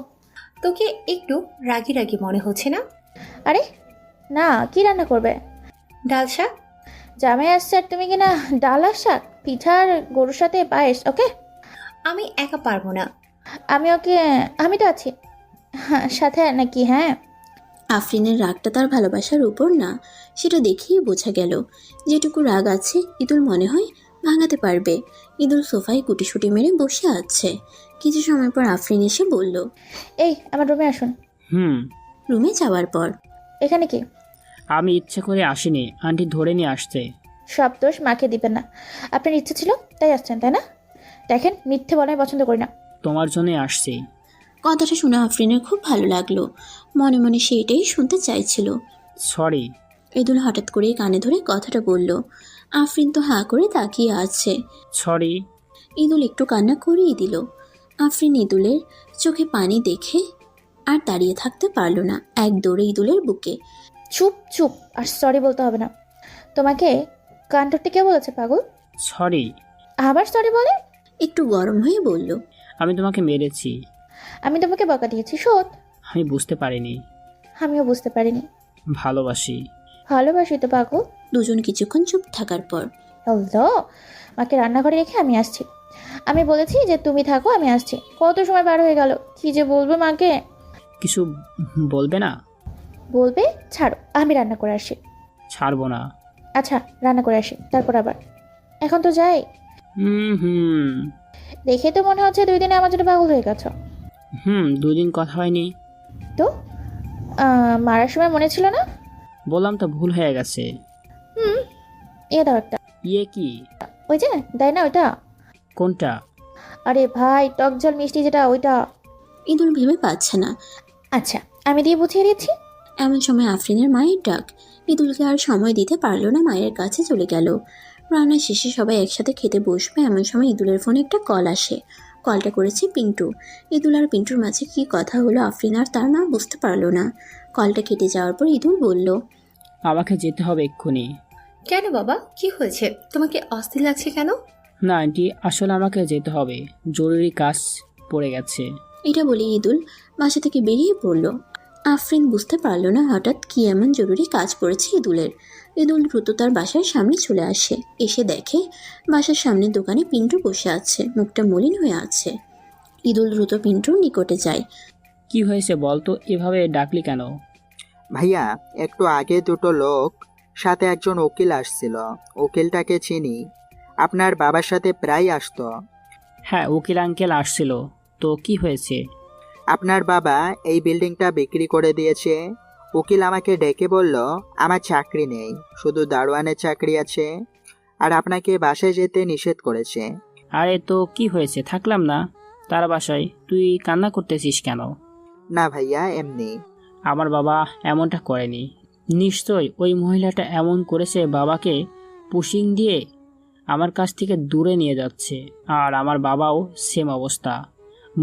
তোকে একটু রাগি রাগি মনে হচ্ছে না? আরে না, কি রান্না করবে? ডাল শাক। জামাই আসছে আর তুমি কিনা ডাল আর শাক, পিঠার গরুর সাথে পায়েস। ওকে, আমি একা পারবো না। আমি তো আছি। হ্যাঁ, সাথে নাকি? হ্যাঁ। আফরিনের রাগটা তার ভালোবাসার উপর না, সেটা দেখেই বোঝা গেল। যেটুকু রাগ আছে ইদুল মনে হয় ভাঙাতে পারবে। ইদুল সোফায় গুটিসুটি মেরে বসে আছে। কিছু সময় পর আফরিন এসে বলল, এই আমার রুমে আসুন। রুমে যাওয়ার পর, এখানে কি? আমি ইচ্ছে করে আসিনি, আন্টি ধরে নিয়ে আসছে। সব দোষ মাকে দিবেন না। আপনার ইচ্ছে ছিল তাই আসছেন, তাই না? দেখেন, মিথ্যে বলা আমি পছন্দ করি না। তোমার জন্যই আসছি। কথাটা শুনে আফরিনের খুব ভালো লাগলো। মনে মনে সে এটাই শুনতে চাইছিল। সরি। ইদুল হঠাৎ করেই কানে ধরে কথাটা বলল। আফরিন তো হাঁ করে তাকিয়ে আছে। সরি। ইদুল একটু কান্না করিয়ে দিল। আফরিন ইদুলের চোখে পানি দেখে আর দাঁড়িয়ে থাকতে পারল না, এক দৌড়ে ইদুলের বুকে। চুপ চুপ, আর সরি বলতে হবে না। তোমাকে কান ধরতে কে বলেছে পাগল? সরি। আবার সরি বলে? একটু গরম হয়ে বলল, আমি তোমাকে মেরেছি। আমি তোমাকে বকা দিয়েছি, সৎ। আমি বুঝতে পারিনি। আমিও বুঝতে পারিনি। ভালোবাসি। ভালোবাসি তো পাগল। দুজন কিছুক্ষণ চুপ থাকার পর, হ্যালো, মাকে রান্নাঘরে রেখে আমি আসছি। আমি বলেছি যে তুমি থাকো, আমি আসছি। কত সময় বার হয়ে গেল, কি যে বলবো মাকে। কিছু বলবে না? বলবে? ছাড়ো, আমি রান্না করে আসি। ছাড়বো না। আচ্ছা, রান্না করে আসি, তারপর আবার। এখন তো যাই। হুম। দেখে তো মনে হচ্ছে 2 দিনে আমার জন্য পাগল হয়ে গেছো। 2 দিন কথা হয়নি তো মারার সময় মনে ছিল না? বললাম তো, ভুল হয়ে গেছে। দাও একটা। ইয়ে কি? ওই যে দেয় না ওইটা। কোনটা? আরে ভাই, টক ঝাল মিষ্টি যেটা, ওইটা। ইদুল ভেবে পাচ্ছে না। আচ্ছা, আমি দিয়ে বুঝিয়ে দিচ্ছি। এমন সময় আফরিনের মায়ের ডাক। ইদুলকে আর সময় দিতে পারল না, মায়ের কাছে চলে গেল। রান্না শেষে সবাই একসাথে খেতে বসবে, এমন সময় ইদুলের ফোনে একটা কল আসে। কলটা করেছে পিন্টু। ইদুল আর পিন্টুর মাঝে কি কথা হলো আফরিন আর তার মা বুঝতে পারল না। কলটা কেটে যাওয়ার পর ইদুল বলল, আমাকে যেতে হবে এক্ষুনি। কেন বাবা, কি হয়েছে? তোমাকে অস্থির লাগছে কেন? না আন্টি, আসলে আমাকে যেতে হবে, জরুরি কাজ পড়ে গেছে। এটা বলে ইদুল বাসা থেকে বেরিয়ে পড়ল। আফরিন বুঝতে পারল না হঠাৎ কি এমন জরুরি কাজ পড়েছে ইদুলের। ইদুল দ্রুত তার বাসার সামনে চলে আসে। এসে দেখে বাসার সামনের দোকানে পিন্টু বসে আছে, মুখটা মলিন হয়ে আছে। ইদুল দ্রুত পিন্টুর নিকটে যায়। কি হয়েছে বলতো, এভাবে ডাকলি কেন? ভাইয়া, একটু আগে দুটো লোক সাথে একজন উকিল আসছিল। উকিলটাকে চিনি, আপনার বাবার সাথে প্রায় আসতো। হ্যাঁ, উকিল আঙ্কেল আসছিল, তো কি হয়েছে? আপনার বাবা এই বিল্ডিংটা বিক্রি করে দিয়েছে। উকিল আমাকে ডেকে বলল আমার চাকরি নেই, শুধু দারোয়ানের চাকরি আছে, আর আপনাকে বাসায় যেতে নিষেধ করেছে। আরে তো কি হয়েছে, থাকলাম না তার বাসায়, তুই কান্না করতেছিস কেন? না ভাইয়া, এমনি। আমার বাবা এমনটা করেনি। নিশ্চয় ওই মহিলাটা এমন করেছে, বাবাকে পুশিং দিয়ে আমার কাছ থেকে দূরে নিয়ে যাচ্ছে। আর আমার বাবাও সেম অবস্থা,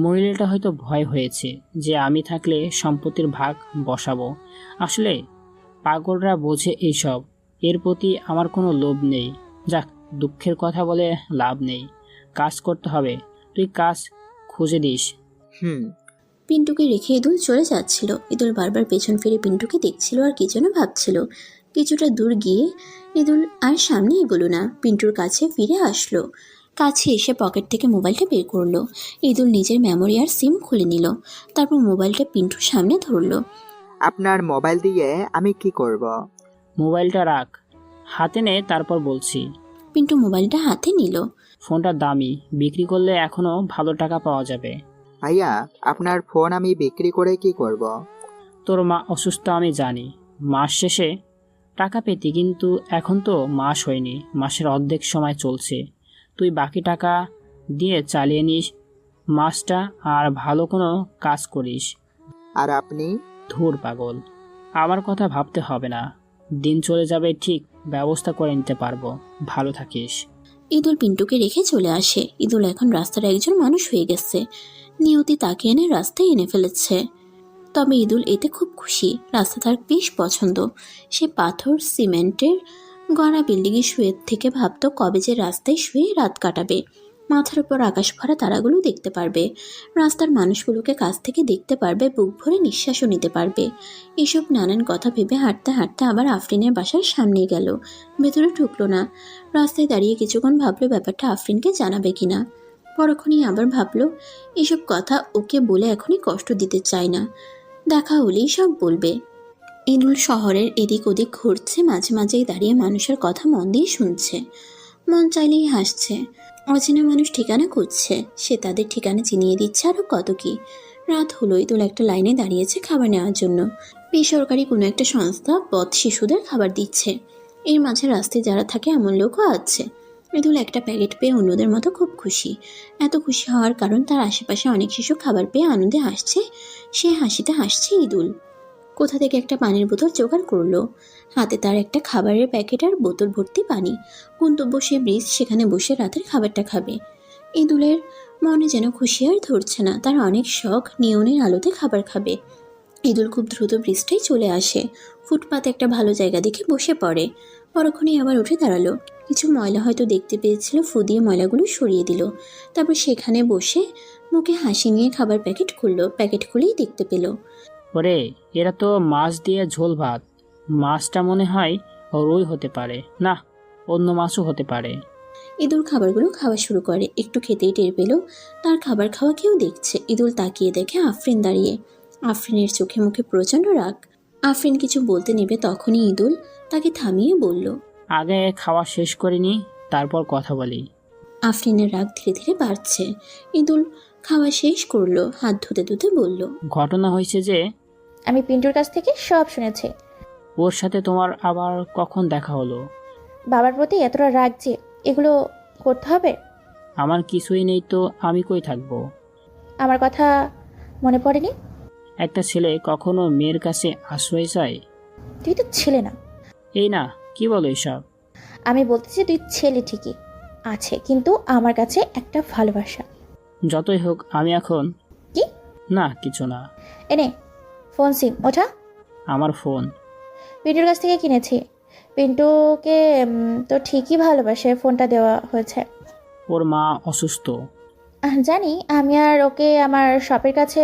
মহিলাটা হয়তো ভয় হয়েছে যে আমি থাকলে সম্পত্তির ভাগ বসাবো। আসলে পাগলরা বোঝে এইসব। এর প্রতি আমার কোনো লোভ নেই। যাক, দুঃখের কথা বলে লাভ নেই। কাজ করতে হবে। তুই কাজ খুঁজে দিস। হুম। পিন্টুকে রেখে ইদুল চলে যাচ্ছিল। ইদুল বারবার পেছন ফিরে পিন্টুকে দেখছিল আর কি যেন ভাবছিল। কিছুটা দূর গিয়ে ইদুল আর সামনে এগোলো না, পিন্টুর কাছে ফিরে আসলো। কাছে এসে পকেট থেকে মোবাইলটা বের করলো। ইদুল নিজের মেমোরি আর সিম খুলে নিল, তারপর মোবাইলটা পিন্টুর সামনে ধরলো। আপনার মোবাইল দিয়ে আমি কি করব? মোবাইলটা রাখ, হাতে নে, তারপর বলছি। পিন্টু মোবাইলটা হাতে নিল। ফোনটা দামি, বিক্রি করলে এখনো ভালো টাকা পাওয়া যাবে। ভাইয়া, আপনার ফোন আমি বিক্রি করে কি করব? তোর মা অসুস্থ আমি জানি, মাস শেষে টাকা পেতি, কিন্তু এখন তো মাস হয়নি, মাসের অর্ধেক সময় চলছে। তুই বাকি টাকা দিয়ে চালিয়ে নিস মাসটা আর ভালো কোনো কাজ করিস। আর আপনি? ধুর পাগল, আমার কথা ভাবতে হবে না। দিন চলে যাবে, ঠিক ব্যবস্থা করে নিতে পারবো। ভালো থাকিস। ইদুল পিন্টুকে রেখে চলে আসে। ইদুল এখন রাস্তার একজন মানুষ হয়ে গেছে। নিয়তি তাকে এনে রাস্তায় এনে ফেলেছে। তবে ইদুল এতে খুব খুশি। রাস্তা তার বেশ পছন্দ। সে পাথর সিমেন্টের গড়া বিল্ডিংয়ে শুয়ে থেকে ভাবতো কবে যে রাস্তায় শুয়ে রাত কাটাবে। মাথার উপর আকাশ ভরা তারাগুলো দেখতে পারবে, রাস্তার মানুষগুলোকে কাছ থেকে দেখতে পারবে, বুক ভরে নিঃশ্বাসও নিতে পারবে। এসব নানান কথা ভেবে হাঁটতে হাঁটতে আবার আফরিনের বাসার সামনে গেল। ভেতরে ঢুকলো না। রাস্তায় দাঁড়িয়ে কিছুক্ষণ ভাবলো ব্যাপারটা আফরিনকে জানাবে কিনা। পরক্ষণই আবার ভাবলো এসব কথা ওকে বলে এখনই কষ্ট দিতে চায় না, দেখা হলেই সব বলবে। ইদুল শহরের এদিক ওদিক ঘুরছে, মাঝে মাঝেই দাঁড়িয়ে মানুষের কথা মন দিয়ে শুনছে। মন চাইলেই হাসছে। অচেনা মানুষ ঠিকানা খুঁজছে, সে তাদের ঠিকানা চিনিয়ে দিচ্ছে আরও কত কি। রাত হলো, ইদুল একটা লাইনে দাঁড়িয়েছে খাবার নেওয়ার জন্য। বেসরকারি কোনো একটা সংস্থা পথ শিশুদের খাবার দিচ্ছে। এর মাঝে রাস্তায় যারা থাকে এমন লোকও আছে। ইদুল একটা প্যাকেট পেয়ে অন্যদের মতো খুব খুশি। এত খুশি হওয়ার কারণ তার আশেপাশে অনেক শিশু খাবার পেয়ে আনন্দে হাসছে। সে হাসিতে হাসছে ইদুল। কোথা থেকে একটা পানির বোতল জোগাড় করলো। হাতে তার একটা খাবারের প্যাকেট আর বোতল ভর্তি পানি। গন্তব্য সে ব্রিজ, সেখানে বসে রাতের খাবারটা খাবে। ইদুলের মনে যেন খুশি আর ধরছে না। তার অনেক শখ নিয়নের আলোতে খাবার খাবে। ইদুল খুব দ্রুত ব্রিজটাই চলে আসে। ফুটপাতে একটা ভালো জায়গা দেখে বসে পড়ে। পরক্ষণেই আবার উঠে দাঁড়ালো। কিছু ময়লা হয়তো দেখতে পেয়েছিল, ফু দিয়ে ময়লাগুলো সরিয়ে দিল। তারপর সেখানে বসে মুখে হাসি নিয়ে খাবার প্যাকেট খুললো। প্যাকেট খুলেই দেখতে পেল ওরে, এরা তো মাছ দিয়ে ঝোল ভাত। মাছটা মনে হয় রুই হতে পারে, না অন্য মাছও হতে পারে। ইদুল খাবারগুলো খাওয়া শুরু করে। একটু খেতেই টের পেল তার খাবার খাওয়া কেউ দেখছে। ইদুল তাকিয়ে দেখে আফরিন দাঁড়িয়ে। আফরিনের চোখে মুখে প্রচণ্ড রাগ। আফরিন কিছু বলতে নেবে, তখনই ইদুল তাকে থামিয়ে বলল, আগে খাওয়া শেষ করিনি, তারপর কথা বলি। আফরিনের রাগ ধীরে ধীরে বাড়ছে। ইদুল খাওয়া শেষ করলো, হাত ধুতে ধুতে বলল, ঘটনা হয়েছে যে আমি পিন্টুর কাছ থেকে সব শুনেছি। ওর সাথে তোমার আবার কখন দেখা হলো? বাবার প্রতি এতটা রাগ যে এগুলো করতে হবে? আমার কিছুই নেই তো আমি কই থাকবো? আমার কথা মনে পড়েনি? একটা ছেলে কখনো মেয়ের কাছে আশ্রয় চায়? তুই তো ছেলে না। এই না, কি বলো এসব? আমি বলতেছি তুই ছেলে ঠিকই আছে, কিন্তু আমার কাছে একটা ভালোবাসা। যতই হোক আমি এখন কি? না, কিছু না। এনে ফোন, সিম ওঠা। আমার ফোন পিন্টুর কাছ থেকে কিনেছি। পিন্টুকে তো ঠিকই ভালোবাসে, ফোনটা দেওয়া হয়েছে। ওর মা অসুস্থ। জানি, আমি আর ওকে আমার শপের কাছে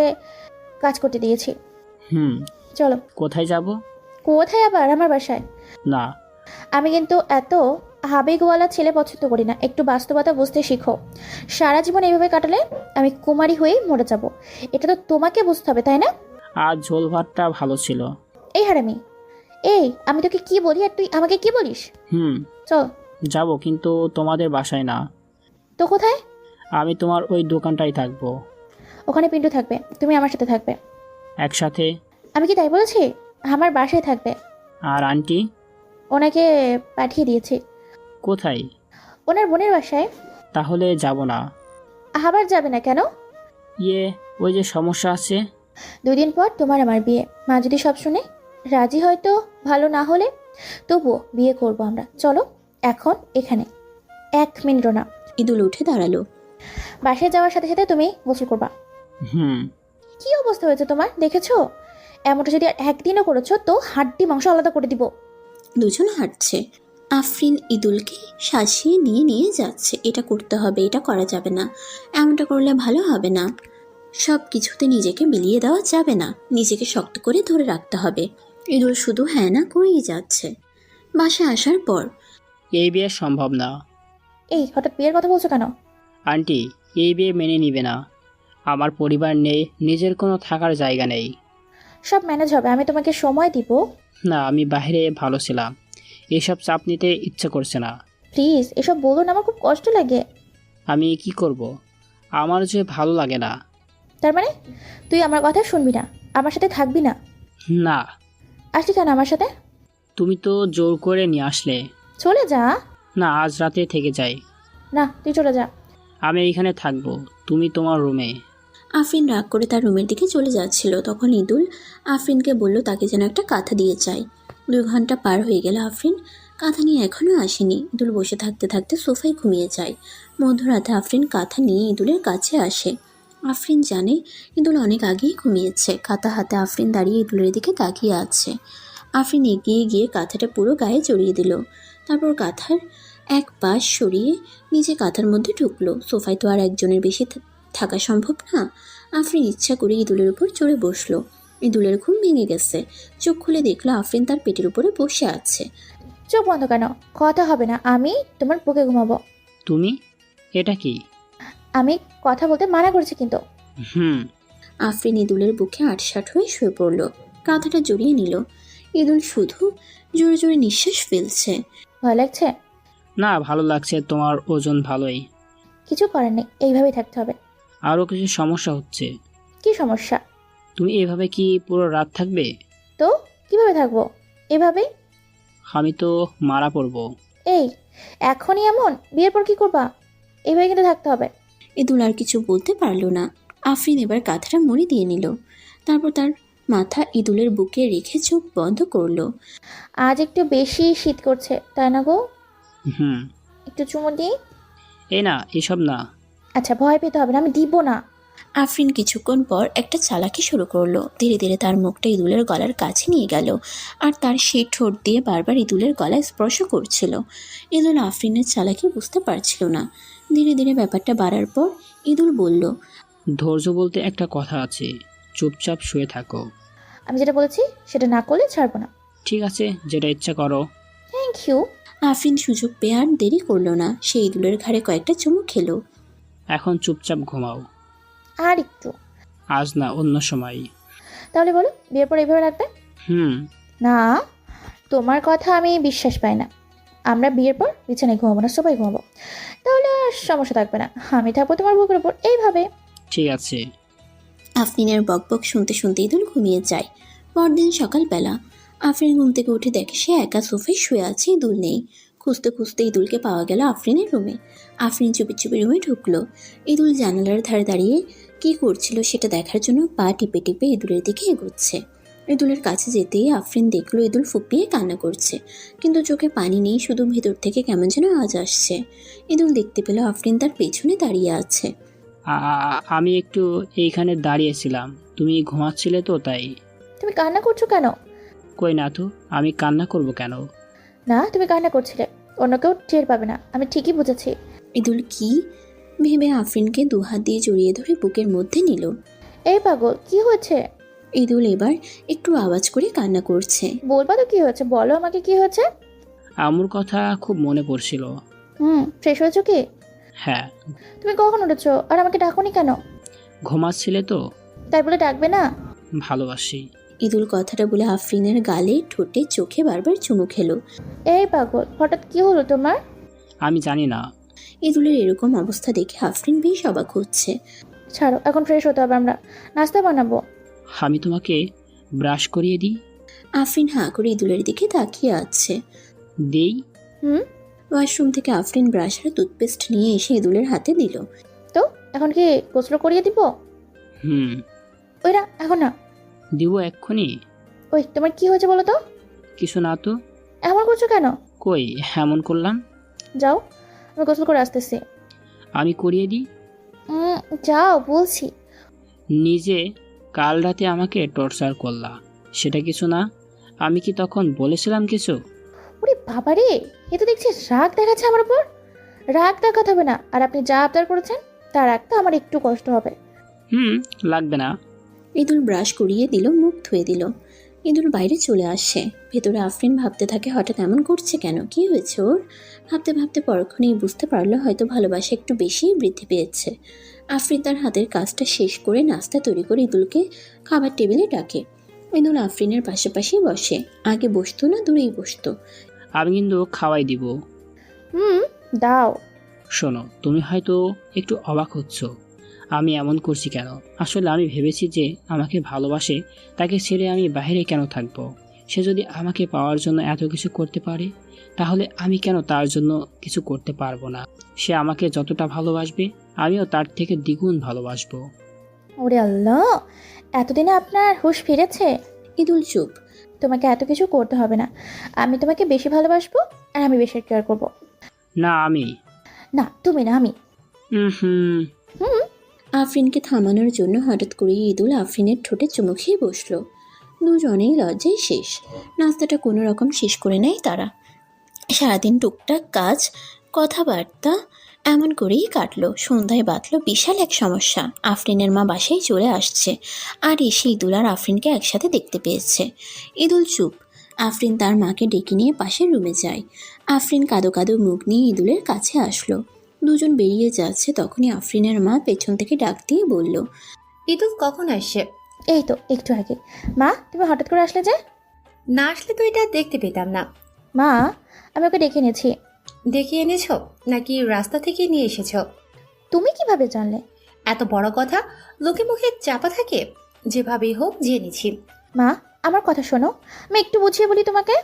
কাজ করতে দিয়েছি। চলো। কোথায় যাব? কোথায় আবার? আমার বাসায়। না, আমি কিন্তু এত আবেগওয়ালা ছেলে পছন্দ করি না। একটু বাস্তবতা বুঝতে শিখো। সারা জীবন এইভাবে কাটালে আমি কুমারী হয়েই মরে যাব। এটা তো তোমাকে বুঝতে হবে, তাই না? আজ ঝোল ভাতটা ভালো ছিল। এই হারামি, এই আমি তোকে কি বলি আর তুই আমাকে কি বলিস? চল। যাব, কিন্তু তোমাদের বাসায় না। তো কোথায়? আমি তোমার ওই দোকানটাই থাকবো। ওখানে পিন্টু থাকবে, তুমি আমার সাথে থাকবে। একসাথে? আমি কি তাই বলেছি? আমার বাসায় থাকবে। আর আন্টি? ওনাকে পাঠিয়ে দিয়েছি। কোথায়? ওনার বোনের বাসায়। তাহলে যাব না। আবার যাবে না কেন? ওই যে সমস্যা আছে। 2 দিন পর তোমার আমার বিয়ে। মা যদি সব শুনে, রাজি হয়তো, ভালো না হলে তবুও বিয়ে করব আমরা। চলো এখন এখানে, 1 মিনিটও না। ইদুল উঠে দাঁড়ালো। বাসায় যাওয়ার সাথে সাথে তুমি গোসল করবা। হুম। কি অবস্থা হয়েছে তোমার দেখেছো? এমনটা যদি আর একদিনও করেছো তো হাড্ডি মাংস আলাদা করে দিব। দুজন হাঁটছে। আফরিন ইদুলকে শাসিয়ে নিয়ে নিয়ে যাচ্ছে। এটা করতে হবে, এটা করা যাবে না, এমনটা করলে ভালো হবে না, সব কিছুতে নিজেকে বিলিয়ে দেওয়া যাবে না, নিজেকে শক্ত করে ধরে রাখতে হবে। ইদুল শুধু হ্যাঁ না করেই যাচ্ছে। বাসায় আসার পর এই বিয়ে সম্ভব না। এই হঠাৎ বিয়ের কথা বলছো কেন? আন্টি, এই বিয়ে মেনে নিবে না। আমার পরিবার নেই, নিজের কোনো থাকার জায়গা নেই। সব ম্যানেজ হবে, আমি তোমাকে সময় দিব। না, আমি বাইরে ভালো ছিলাম, এসব চাপ নিতে ইচ্ছে করছে না। প্লিজ এসব বলুন, আমার খুব কষ্ট লাগে। আমি কি করব? আমার যে ভালো লাগে না। তার মানে তুই আমার কথা শুনবি না, আমার সাথে থাকবি না? না, আসলি কেন আমার সাথে? তুমি তো জোর করে নিয়ে আসলে। চলে যা। না, আজ রাতে থেকে যাই। না তুই চলে যা। আমি এইখানে থাকবো, তুমি তোমার রুমে। আফরিন রাগ করে তার রুমের দিকে চলে যাচ্ছিল। তখন ইদুল আফরিনকে বলল তাকে যেন একটা কাঁথা দিয়ে যায়। 2 ঘন্টা পার হয়ে গেল, আফরিন কাঁথা নিয়ে এখনও আসেনি। ইদুল বসে থাকতে থাকতে সোফায় ঘুমিয়ে যায়। মধ্যরাতে আফরিন কাঁথা নিয়ে ইদুলের কাছে আসে। আফরিন জানে ইদুল অনেক আগেই ঘুমিয়েছে। কাঁথা হাতে আফরিন দাঁড়িয়ে ইদুলের দিকে তাকিয়ে আছে। আফরিন এগিয়ে গিয়ে কাঁথাটা পুরো গায়ে জড়িয়ে দিল। তারপর কাঁথার এক পাশ সরিয়ে নিজে কাঁথার মধ্যে ঢুকলো। সোফায় তো আর একজনের বেশি থাকা সম্ভব না। আফরিন ইচ্ছা করে ইদুলের উপর চড়ে বসলো। ইদুলের ঘুম ভেঙে গেছে। চোখ খুলে দেখলো আফরিন তার পেটের উপরে বসে আছে। চোখ বন্ধ কেন? কথা হবে না, আমি তোমার বুকে ঘুমাবো। তুমি? এটা কি? আমি কথা বলতে মানা করছি কিন্তু। হুম। আফরিন ইদুলের বুকে আটসাট হয়ে শুয়ে পড়ল। কাঁথাটা জড়িয়ে নিল। ইদুল শুধু জোরে জোরে নিঃশ্বাস ফেলছে। ভয় লাগছে? না, ভালো লাগছে, তোমার ওজন ভালোই। কিছু করার নেই, এইভাবেই থাকতে হবে। আরও কিছু সমস্যা হচ্ছে। কি সমস্যা? তুমি এভাবে কি পুরো রাত থাকবে? তো কিভাবে থাকবো? এভাবেই। আমি তো মারা পড়ব। এই এখনই এমন, বিয়ের পর কি করবা? এইভাবে কিন্তু থাকতে হবে। ইদুল আর কিছু বলতে পারল না। আফরিন এবার কাঁথাটা মুড়ি দিয়ে নিল। তারপর তার মাথা ইদুলের বুকে রেখে চোখ বন্ধ করলো। আজ একটু বেশি শীত করছে তাই না গো? হুম। একটু চুমু দিই? এই না, এসব না। আচ্ছা ভয় পেতে হবে না, আমি দিব না। আফরিন কিছুক্ষণ পর একটা চালাকি শুরু করলো। ধীরে ধীরে তার মুখটা ইদুলের গলার কাছে নিয়ে গেল আর তার সেই ঠোঁট দিয়ে বারবার ইদুলের গলায় স্পর্শ করছিল। ইদুল আফরিনের চালাকি বুঝতে পারছিল না। ধীরে ধীরে ব্যাপারটা বাড়ার পর ইদুল বলল, ধৈর্য বলতে একটা কথা আছে, চুপচাপ শুয়ে থাকো। আমি যেটা বলেছি সেটা না করলে ছাড়বো না। ঠিক আছে, যেটা ইচ্ছা করো। Thank you. আফরিন সুযোগ পেয়ে আর দেরি করলো না। সে ইদুলের ঘাড়ে কয়েকটা চুমু খেলো। এখন চুপচাপ ঘুমাও। আর একটু। আজ না, অন্য সময়। তাহলে বলো বিয়ের পর এইভাবে রাখবে? হুম। না, তোমার কথা আমি বিশ্বাস পাই না। আমরা বিয়ের পর বিছানায় ঘুমাবো না, সবাই ঘুমাবো, তাহলে আর সমস্যা থাকবে না। আমি থাকবো তোমার বুকের উপর এইভাবে। ঠিক আছে। আফরিনের বকবক শুনতে শুনতে ইদুল ঘুমিয়ে যায়। পরদিন সকালবেলা আফরিন ঘুম থেকে উঠে দেখে সে একা সোফায় শুয়ে আছে, ইদুল নেই। খুঁজতে খুঁজতে ইদুলকে পাওয়া গেল আফরিনের রুমে। আফরিন চুপি চুপি রুমে ঢুকলো। ইদুল জানালার ধারে দাঁড়িয়ে কি করছিল সেটা দেখার জন্য পা টিপে টিপে ইদুলের দিকে এগোচ্ছে। ইদুলের কাছে যেতেই আফরিন দেখলো ইদুল ফুপিয়ে কান্না করছে, কিন্তু চোখে পানি নেই, শুধু ভেতর থেকে কেমন যেন আওয়াজ আসছে। ইদুল দেখতে পেল আফরিন তার পেছনে দাঁড়িয়ে আছে। আমি একটু এইখানে দাঁড়িয়েছিলাম, তুমি ঘুমাচ্ছিলে তো তাই। তুমি কান্না করছো কেন? কই না তো, আমি কান্না করব কেন? না তুমি কান্না করছিলে, অন্য কেউ টের পাবে না, আমি ঠিকই বুঝেছি। ইদুল কি ভেবে আফরিনকে দুহাত দিয়ে জড়িয়ে ধরে বুকের মধ্যে নিল। এই পাগল কি হয়েছে? ইদুল এবার একটু আওয়াজ করে কান্না করছে। বলবা তো কি হয়েছে, বলো আমাকে কি হয়েছে। আম্মুর কথা খুব মনে পড়ছিল। ফ্রেশ হয়েছো কি? হ্যাঁ। তুমি কখন উঠেছো আর আমাকে ডাকোনি কেন? ঘুমাচ্ছিলে তো। তাই বলে ডাকবে না? ভালোবাসি। ইদুল কথাটা বলে আফরিনের গালে, ঠোঁটে, চোখে বারবার চুমু খেলো। এই পাগল হঠাৎ কি হলো তোমার? আমি জানি না। ইদুলের এরকম অবস্থা দেখে আফরিন বেশ অবাক হচ্ছে। ছাড়ো, এখন ফ্রেশ হতে হবে, আমরা নাস্তা বানাবো। আমি তোমাকে ব্রাশ করিয়ে দিই। আফরিন হাঁ করে ইদুলের দিকে তাকিয়ে আছে। দেই? ওয়াশরুম থেকে আফরিন ব্রাশ আর টুথপেস্ট নিয়ে এসে ইদুলের হাতে দিল। তো এখন কি গোসল করিয়ে দিব? ওইরা এখন না। দিব এক্ষুনি? ওই তোমার কি হয়েছে বলো তো? কিছু না তো। এমন করছো কেন? কই এমন করলাম? যাও, আমি গোসল করে আসতেছি। আমি করিয়ে দিই। যাও বলছি। নিজে কাল রাতে আমাকে টর্চার করলা, সেটা কিছু না? আমি কি তখন বলেছিলাম কিছু? ওরে বাবারে, এ তো দেখছি রাগ দেখাচ্ছে আমার উপর। রাগ দেখাতে হবে না, আর আপনি যা আবদার করেছেন তার রাগটা আমার একটু কষ্ট হবে। লাগবে না। ইদুল ব্রাশ করিয়ে দিল, মুখ ধুয়ে দিল। ইদুল বাইরে চলে আসে। ভেতরে আফরিন ভাবতে থাকে হঠাৎ এমন করছে কেন, কি হয়েছে ওর। ভাবতে ভাবতে পরক্ষণেই বুঝতে পারলো হয়তো ভালোবাসা একটু বেশিই বৃদ্ধি পেয়েছে। আফরিন তার হাতের কাজটা শেষ করে নাস্তা তৈরি করে ইদুলকে খাবার টেবিলে ডাকে। ইদুল আফরিনের পাশাপাশি বসে। আগে বসতো না, দূরেই বসতো। আমি কিন্তু খাওয়াই দিব। দাও। শোনো, তুমি হয়তো একটু অবাক হচ্ছ আমি এমন করছি কেন। আসলে আমি ভেবেছি যে আমাকে ভালোবাসে, তাকে ছেড়ে আমি বাইরে কেন থাকবো। সে যদি আমাকে পাওয়ার জন্য এত কিছু করতে পারে, তাহলে আমি কেন তার জন্য কিছু করতে পারবো না। সে আমাকে যতটা ভালোবাসবে, আমিও তার থেকে দ্বিগুণ ভালোবাসবো। ওরে আল্লাহ, এতদিনে আপনার হুঁশ ফিরেছে? ইদুল চুপ। তোমাকে এত কিছু করতে হবে না, আমি তোমাকে বেশি ভালোবাসবো আর আমি বেশি কেয়ার করব। না আমি। না তুমি না, আমি। আফরিনকে থামানোর জন্য হঠাৎ করে ইদুল আফরিনের ঠোঁটে চুমু খেয়ে বসলো। দুজনেই লজ্জায় শেষ। নাস্তাটা কোনো রকম শেষ করে নেয় তারা। সারাদিন টুকটাক কাজ, কথাবার্তা এমন করেই কাটলো। সন্ধ্যায় বাঁধলো বিশাল এক সমস্যা। আফরিনের মা বাসায় চলে আসছে, আর এসে ইদুল আর আফরিনকে একসাথে দেখতে পেয়েছে। ইদুল চুপ। আফরিন তার মাকে ডেকে নিয়ে পাশের রুমে যায়। আফরিন কাঁদো কাঁদো মুখ নিয়ে ইদুলের কাছে আসলো। দুজন বেরিয়ে যাচ্ছে, তখনই আফরিনের মা পেছন থেকে ডাক দিয়ে বলল, ইদুল কখন আসছে? এই তো একটু আগে। মা, তুমি হঠাৎ করে আসলে যে? না আসলে তো এটা দেখতে পেতাম না। মা, আমি ওকে ডেকে এনেছি। ডেকে এনেছ নাকি রাস্তা থেকে নিয়ে এসেছ? তুমি কিভাবে জানলে? এত বড় কথা লোকে মুখে চাপা থাকে? যেভাবেই হোক জেনেছি। মা, আমার কথা শোনো, আমি একটু বুঝিয়ে বলি তোমাকে।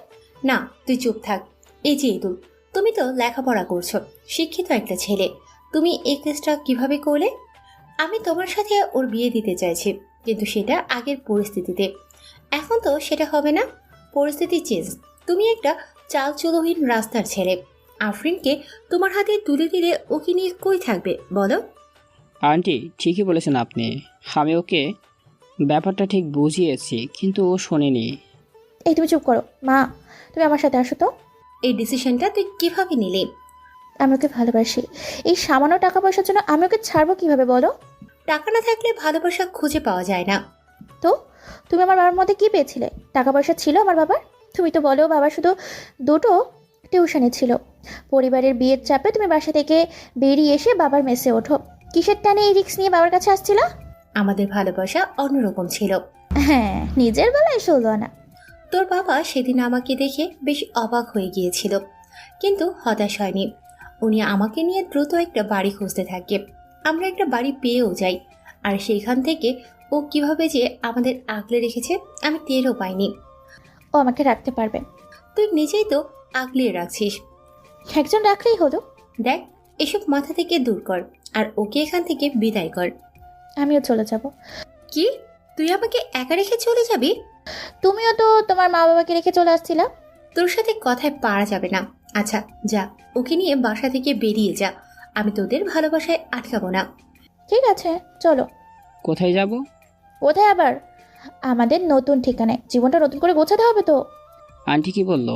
না, তুই চুপ থাক। এই যে ইদুল, তুমি তো লেখাপড়া করছো, শিক্ষিত একটা ছেলে, তুমি এই কেসটা কিভাবে করলে? আমি তোমার সাথে ওর বিয়ে দিতে চাইছি, কিন্তু সেটা আগের পরিস্থিতিতে। এখন তো সেটা হবে না, পরিস্থিতি চেঞ্জ। তুমি একটা চালচলহীন রাস্তার ছেলে। আফরিনকে তোমার হাতে তুলে দিলে ও কি নিয়ে কই থাকবে বলো? আন্টি ঠিকই বলেছেন আপনি। আমি ওকে ব্যাপারটা ঠিক বুঝিয়েছি, কিন্তু ও শোনেনি। এই তুমি চুপ করো। মা, তুমি আমার সাথে আসো তো। এই ডিসিশনটা তুই কিভাবে নিলি? আমি ওকে ভালোবাসি। এই সামান্য টাকা পয়সার জন্য আমি ওকে ছাড়বো কিভাবে বলো? টাকা না থাকলে ভালোবাসা খুঁজে পাওয়া যায় না। তো তুমি আমার বাবার মধ্যে কি পেয়েছিলে? টাকা পয়সা ছিল আমার বাবার? তুমি তো বলো বাবা শুধু দুটো টিউশনে ছিল। পরিবারের বিয়ের চাপে তুমি বাসা থেকে বেরিয়ে এসে বাবার মেসে ওঠো। কিসের টানে এই রিস্ক নিয়ে বাবার কাছে আসছিল? আমাদের ভালোবাসা অন্যরকম ছিল। হ্যাঁ, নিজের বেলায় শুনলো না। তোর বাবা সেদিন আমাকে দেখে বেশ অবাক হয়ে গিয়েছিল, কিন্তু হতাশ হয়নি। উনি আমাকে নিয়ে দ্রুত একটা বাড়ি খুঁজতে থাকে। আমরা একটা বাড়ি পেয়েও যাই, আর সেইখান থেকে ও কিভাবে যে আমাদের আগলে রেখেছে আমি টেরও পাইনি। ও আমাকে রাখতে পারবে। তুই নিজেই তো আগলিয়ে রাখছিস। একজন রাখলেই হলো। দেখ, এসব মাথা থেকে দূর কর আর ওকে এখান থেকে বিদায় কর। আমিও চলে যাব। কি, তুই আমাকে একা রেখে চলে যাবি? তুমিও তো তোমার মা বাবাকে রেখে চলে আসছিলা। তোর সাথে কথায় পারা যাবে না। আচ্ছা যা, ওকে নিয়ে বাসা থেকে বেরিয়ে যা। আমি তোদের ভালোবাসায় আটকাবো না। ঠিক আছে, চলো। কোথায় যাব? কোথায় আবার? আমাদের নতুন ঠিকানায়। জীবনটা নতুন করে গোছাতে হবে তো। আন্টি কি বললো?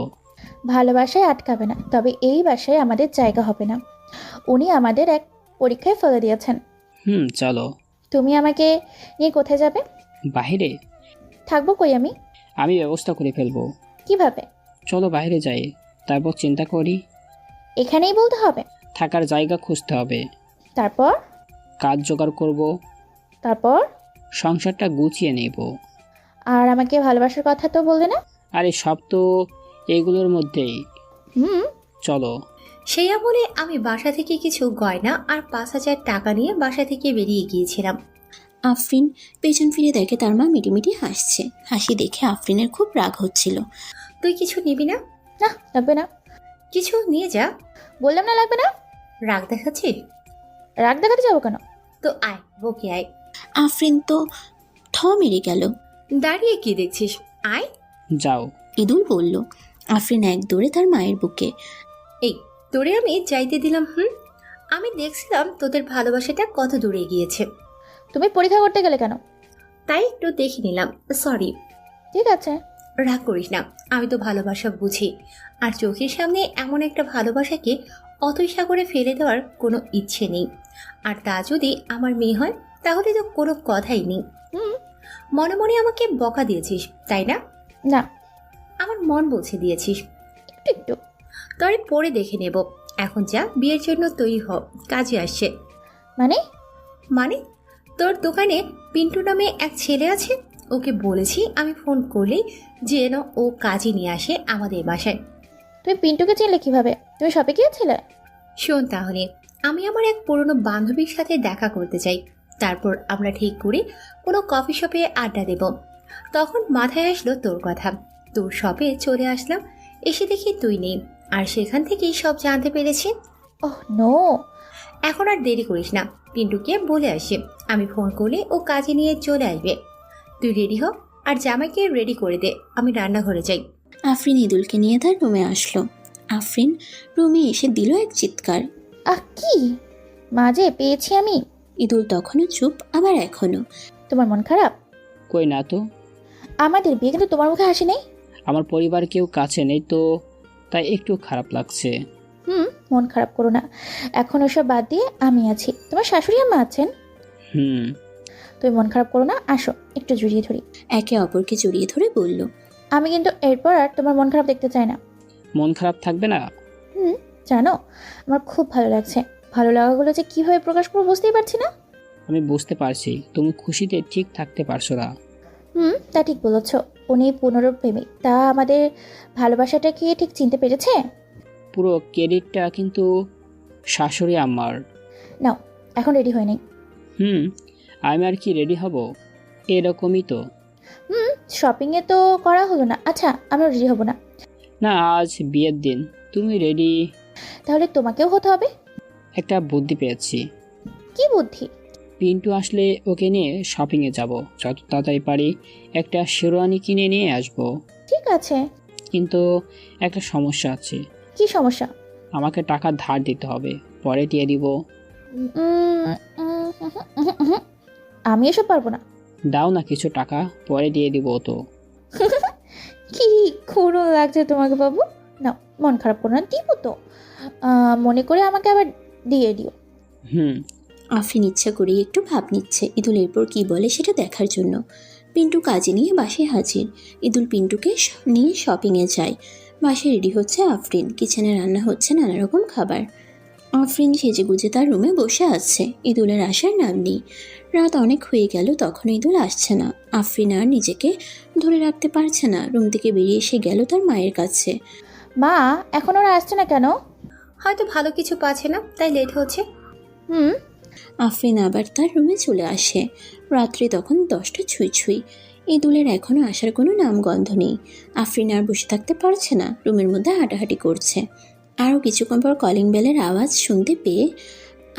ভালোবাসায় আটকাবে না, তবে এই বাসায় আমাদের জায়গা হবে না। উনি আমাদের এক পরীক্ষায় ফেলে দিয়েছেন। চলো। তুমি আমাকে নিয়ে কোথায় যাবে? বাইরে। থাকবো কই আমি? আমি ব্যবস্থা করে ফেলবো। কিভাবে? চলো বাইরে যাই, তারপর চিন্তা করি। এখানেই বলতে হবে? থাকার জায়গা খুঁজতে হবে। তারপর? কাজ জোগাড় করব। তারপর? সংসারটা গুছিয়ে নেব। আর আমাকে ভালোবাসার কথা তো বললে না? আরে সব তো এগুলোর মধ্যেই। চলো। সেই আমলে আমি বাসা থেকে কিছু গয়না আর 5,000 টাকা নিয়ে বাসা থেকে বেরিয়ে গিয়েছিলাম। আফরিন পেছন ফিরে দেখে তার মা মিটিমিটি হাসছে। হাসি দেখে আফরিনের খুব রাগ হচ্ছিল। তুই কিছু নিবি না? না, লাগবে না। কিছু নিয়ে যা। বললাম না লাগবে না। রাগ দেখাচ্ছিস? রাগ দেখাতে যাবো কেন? তো আয়, বকে আয়। আফরিন তো থ মেরে গেল। দাঁড়িয়ে কি দেখছিস? আয়। যাও, ইদুল বলল। আফরিন এক দৌড়ে তার মায়ের বুকে। এই তোরে আমি যাইতে দিলাম? আমি দেখছিলাম তোদের ভালোবাসাটা কত দূরে গিয়েছে। তুমি পরীক্ষা করতে গেলে কেন? তাই একটু দেখে নিলাম। সরি। ঠিক আছে। রাগ করিস না, আমি তো ভালোবাসা বুঝি। আর চোখের সামনে এমন একটা ভালোবাসাকে অতই সাগরে ফেলে দেওয়ার কোনো ইচ্ছে নেই। আর তা যদি আমার মেয়ে হয় তাহলে তো কোনো কথাই নেই। মনে মনে আমাকে বকা দিয়েছিস তাই না? না। আমার মন বলছে দিয়েছিস। একটু একটু। তবে পরে দেখে নেব। এখন যা, বিয়ের জন্য তৈরি হ, কাজে আসছে। মানে? মানে তোর দোকানে পিন্টু নামে এক ছেলে আছে, ওকে বলেছি আমি ফোন করলেই যেন ও কাজে নিয়ে আসে আমাদের বাসায়। তুমি পিন্টুকে চিনলে কিভাবে? তুমি শপে গিয়েছিলে? শোন তাহলে, আমি আমার এক পুরনো বান্ধবীর সাথে দেখা করতে চাই। তারপর আমরা ঠিক করে কোনো কফি শপে আড্ডা দেব। তখন মাথায় আসলো তোর কথা। তোর শপে চলে আসলাম, এসে দেখি তুই নেই। আর সেখান থেকেই সব জানতে পেরেছি। Oh no. এখন আর দেরি করিস না, পিন্টুকে বলে আসি আমি ফোন করলে ও কাজে নিয়ে চলে আসবে। তুই রেডি হ, আর জামাইকে রেডি করে দে, আমি রান্নাঘরে যাই। আফরিন ইদুলকে নিয়ে তার রুমে আসলো। আফরিন রুমে এসে দিল এক চিৎকার। আহ কি মাঝে পেয়েছি আমি। ইদুল তখনও চুপ, আবার এখনো। তোমার মন খারাপ? কই না তো। আমাদের বিয়ে কিন্তু তোমার মুখে হাসি নেই। আমার পরিবার কেউ কাছে নেই তো, তাই একটু খারাপ লাগছে। মন খারাপ করো না, এখন ওসব বাদ দিয়ে আমি আছি। তোমার শাশুড়ি আম্মা আছেন। তুমি মন খারাপ করো না, আসো একটু জড়িয়ে ধরি। একে অপরকে জড়িয়ে ধরে বলল। আমি কিন্তু এরপর আর তোমার মন খারাপ দেখতে চাই না। মন খারাপ থাকবে না? জানো, আমার খুব ভালো লাগছে। ভালো লাগাগুলো যে কিভাবে প্রকাশ করবো বুঝতেই পারছি না। আমি বুঝতে পারছি তুমি খুশিতে ঠিক থাকতে পারছো না। তা ঠিক বলেছ। উনি পুনরপ্রেমিক, তা আমাদের ভালোবাসাটা কি ঠিক চিনতে পেরেছে? পুরো ক্রেডিটটা কিন্তু শাশুড়ি আমার। নাও, এখন রেডি হয়ে নেই। আমি আর কি রেডি হব, এরকমই তো। শপিংয়ে তো করা হলো না। আচ্ছা, আমরা রেডি হব না? না, আজ বিয়ের দিন, তুমি রেডি। তাহলে তোমাকেও হতে হবে। একটা বুদ্ধি পেয়েছি। কি বুদ্ধি? পিন্টু আসলে ওকে নিয়ে শপিংয়ে যাব, যত তাড়াতাড়ি পারি একটা শেরওয়ানি কিনে নিয়ে আসব। ঠিক আছে, কিন্তু একটা সমস্যা আছে। কি সমস্যা? আমাকে টাকা ধার দিতে হবে, পরে দিয়ে দিব। আমি এসব পারবো না। দাও না কিছু টাকা, পরে দিয়ে দিব তো। কি করুণ লাগছে তোমাকে বাবু। না, মন খারাপ করো না, দিব তো। মনে করে আমাকে আবার দিয়ে দিও। আফরিন ইচ্ছা করেই একটু ভাব নিচ্ছে ইদুল এরপর কি বলে সেটা দেখার জন্য। পিন্টু কাজে নিয়ে বাসায় হাজির। ইদুল পিন্টুকে নিয়ে শপিংয়ে যায়। বাসায় রেডি হচ্ছে আফরিন, কিচেনে রান্না হচ্ছে নানা রকম খাবার। আফরিন সেজে গুজে তার রুমে বসে আছে। ইদুলের আসার নাম নেই। রাত অনেক হয়ে গেল, তখন ইদুল আসছে না। আফরিন আর নিজেকে ধরে রাখতে পারছে না, রুম থেকে বেরিয়ে এসে গেল তার মায়ের কাছে। মা, এখন ওরা আসছে না কেন? হয়তো ভালো কিছু পাচ্ছে না, তাই লেট হচ্ছে। আফরিন আবার তার রুমে চলে আসে। রাত্রি তখন 10টা ছুঁই ছুঁই। ইদুলের এখনও আসার কোনো নামগন্ধ নেই। আফরিন আর বসে থাকতে পারছে না, রুমের মধ্যে হাঁটাহাঁটি করছে। আরও কিছুক্ষণ পর কলিং বেলের আওয়াজ শুনতে পেয়ে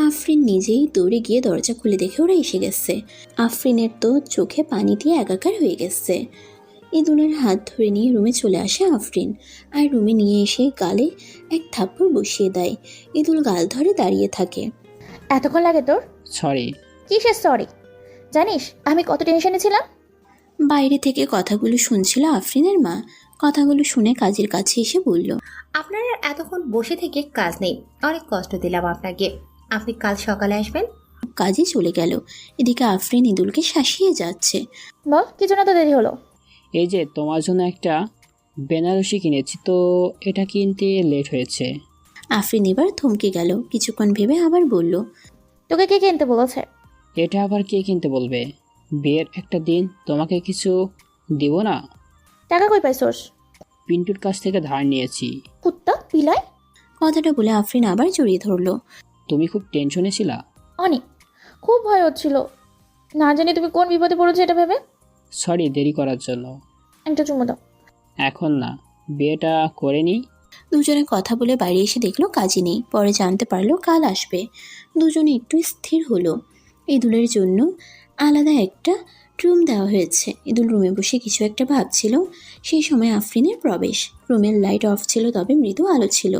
আফরিন নিজেই দৌড়ে গিয়ে দরজা খুলে দেখে ওরা এসে গেছে। আফরিনের তো চোখে পানি দিয়ে একাকার হয়ে গেছে। ইদুলের হাত ধরে নিয়ে রুমে চলে আসে আফরিন, আর রুমে নিয়ে এসে গালে এক থাপ্পড় বসিয়ে দেয়। ইদুল গাল ধরে দাঁড়িয়ে থাকে। এতক্ষণ লাগে তোর? সরি। কিসের সরি? জানিস আমি কত টেনশনে ছিলাম? বাইরে থেকে কথাগুলো শুনছিল আফরিনের মা। কথাগুলো শুনে কাজের কাছে এসে বলল, আপনার আর এতক্ষণ বসে থেকে কাজ নেই, অনেক কষ্ট দিলাম আপনাকে। আপনি কাল সকালে আসবেন। কাজে চলে গেল। এদিকে আফরিন ইদুলকে শাসিয়ে যাচ্ছে। বল, কি জন্য তো দেরি হলো? এই যে তোমার জন্য একটা বেনারসি কিনেছি, তো এটা কিনতে লেট হয়েছে। আফরিন এবার থমকে গেল, কিছুক্ষণ ভেবে আবার বলল, তোকে কে কিনতে বলেছে? এটা আবার কে কিনতে বলবে? বিয়ের একটা দিন তোমাকে কিছু দিব না? টাকা কই পাইছস? পিন্টুর কাছ থেকে ধার নিয়েছি। কুত্তা পিলাই। কথাটা বলে আফরিন আবার জড়িয়ে ধরল। তুমি খুব টেনশনে ছিলা? অনেক, খুব ভয় হচ্ছিল। না জানি তুমি কোন বিপদে পড়েছো এটা ভেবে। সরি দেরি করার জন্য। একটা চুমু দাও। এখন না, বিয়েটা করে নি। দুজনে কথা বলে বাইরে এসে দেখলো কাজই নেই। পরে জানতে পারলো কাল আসবে। দুজনে একটু স্থির হলো। ইদুলের জন্য আলাদা একটা রুম দেওয়া হয়েছে। ইদুল রুমে বসে কিছু একটা ভাবছিল। সেই সময় আফরিনের প্রবেশ। রুমের লাইট অফ ছিল, তবে মৃদু আলো ছিল।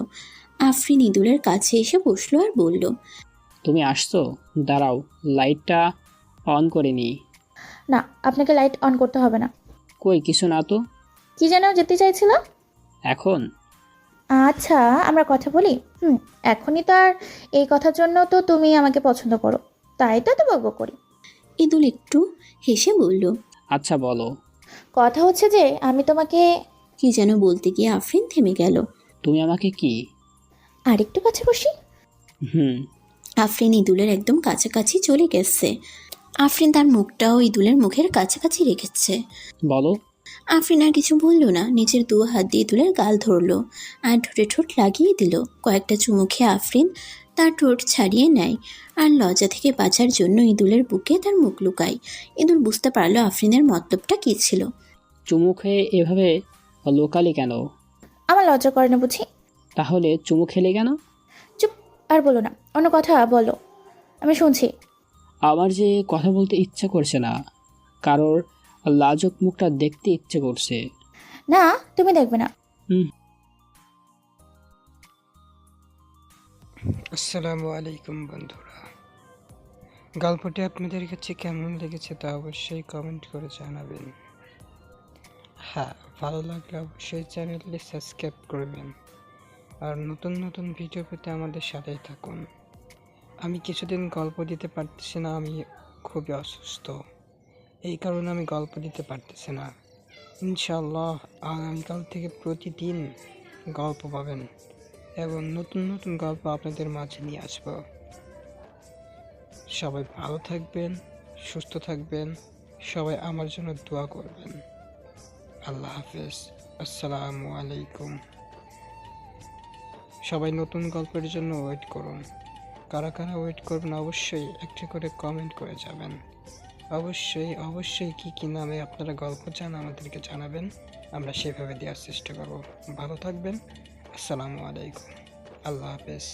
আফরিন ইদুলের কাছে এসে বসলো আর বলল, তুমি আসছো, দাঁড়াও লাইটটা অন করে নি। না, আপনাকে লাইট অন করতে হবে না। কই কিছু না তো। কি যেন যেতে চাইছিল? এখন আচ্ছা, আমরা কথা বলি। এখনই তো আর এই কথার জন্য তো তুমি আমাকে পছন্দ করো, তাই তো এত বকবক করি। ইদুল একটু হেসে বলল। আচ্ছা বলো। কথা হচ্ছে যে আমি তোমাকে কি যেন বলতে গিয়ে আফরিন থেমে গেল। তুমি আমাকে কি? আরেকটু কাছে বসি। হুম। আফরিন ইদুলের একদম কাছাকাছি চলে গেছে। আফরিন তার মুখটাও ইদুলের মুখের কাছাকাছি রেখেছে। বলো। আফরিন আর কিছু বলল না, নিজের 2 হাত দিয়ে ইদুলের গাল ধরলো আর ঠোঁটে ঠোঁট লাগিয়ে দিল। কয়েকটা চুমু খেয়ে আফরিন তার ঠোঁট ছাড়িয়ে নেয় আর লজ্জা থেকে বাঁচার জন্য ইদুলের বুকে তার মুখ লুকায়। ইদুল বুঝতে পারলো আফরিনের মতলবটা কী ছিল। চুমু খেয়ে এভাবে লোকালি কেন? আমার লজ্জা করে না বুঝি? তাহলে চুমু খেলে কেন? চুপ, আর বলো না, অন্য কথা বলো, আমি শুনছি। আমার যে কথা বলতে ইচ্ছে করছে না, কারোর লাজুক মুখটা দেখতে ইচ্ছে করছে। না, তুমি দেখবে না। আসসালামু আলাইকুম বন্ধুরা, গল্পটি আপনাদের কাছে কেমন লেগেছে তা অবশ্যই কমেন্ট করে জানাবেন। হ্যাঁ, ভালো লাগলে অবশ্যই চ্যানেলটি সাবস্ক্রাইব করবেন আর নতুন নতুন ভিডিও পেতে আমাদের সাথেই থাকুন। আমি কিছুদিন গল্প দিতে পারতেছি না, আমি খুবই অসুস্থ, এই কারণে আমি গল্প দিতে পারতেছি না। ইনশাআল্লাহ আগামীকাল থেকে প্রতিদিন গল্প পাবেন এবং নতুন নতুন গল্প আপনাদের মাঝে নিয়ে আসব। সবাই ভালো থাকবেন, সুস্থ থাকবেন, সবাই আমার জন্য দোয়া করবেন। আল্লাহ হাফেজ, আসসালামু আলাইকুম। সবাই নতুন গল্পের জন্য ওয়েট করুন। কারা কারা ওয়েট করবেন অবশ্যই একটি করে কমেন্ট করে যাবেন। অবশ্যই অবশ্যই কী নামে আপনারা গল্প চান আমাদেরকে জানাবেন, আমরা সেভাবে দেওয়ার চেষ্টা করব। ভালো থাকবেন, আসসালামু আলাইকুম, আল্লাহ হাফেজ।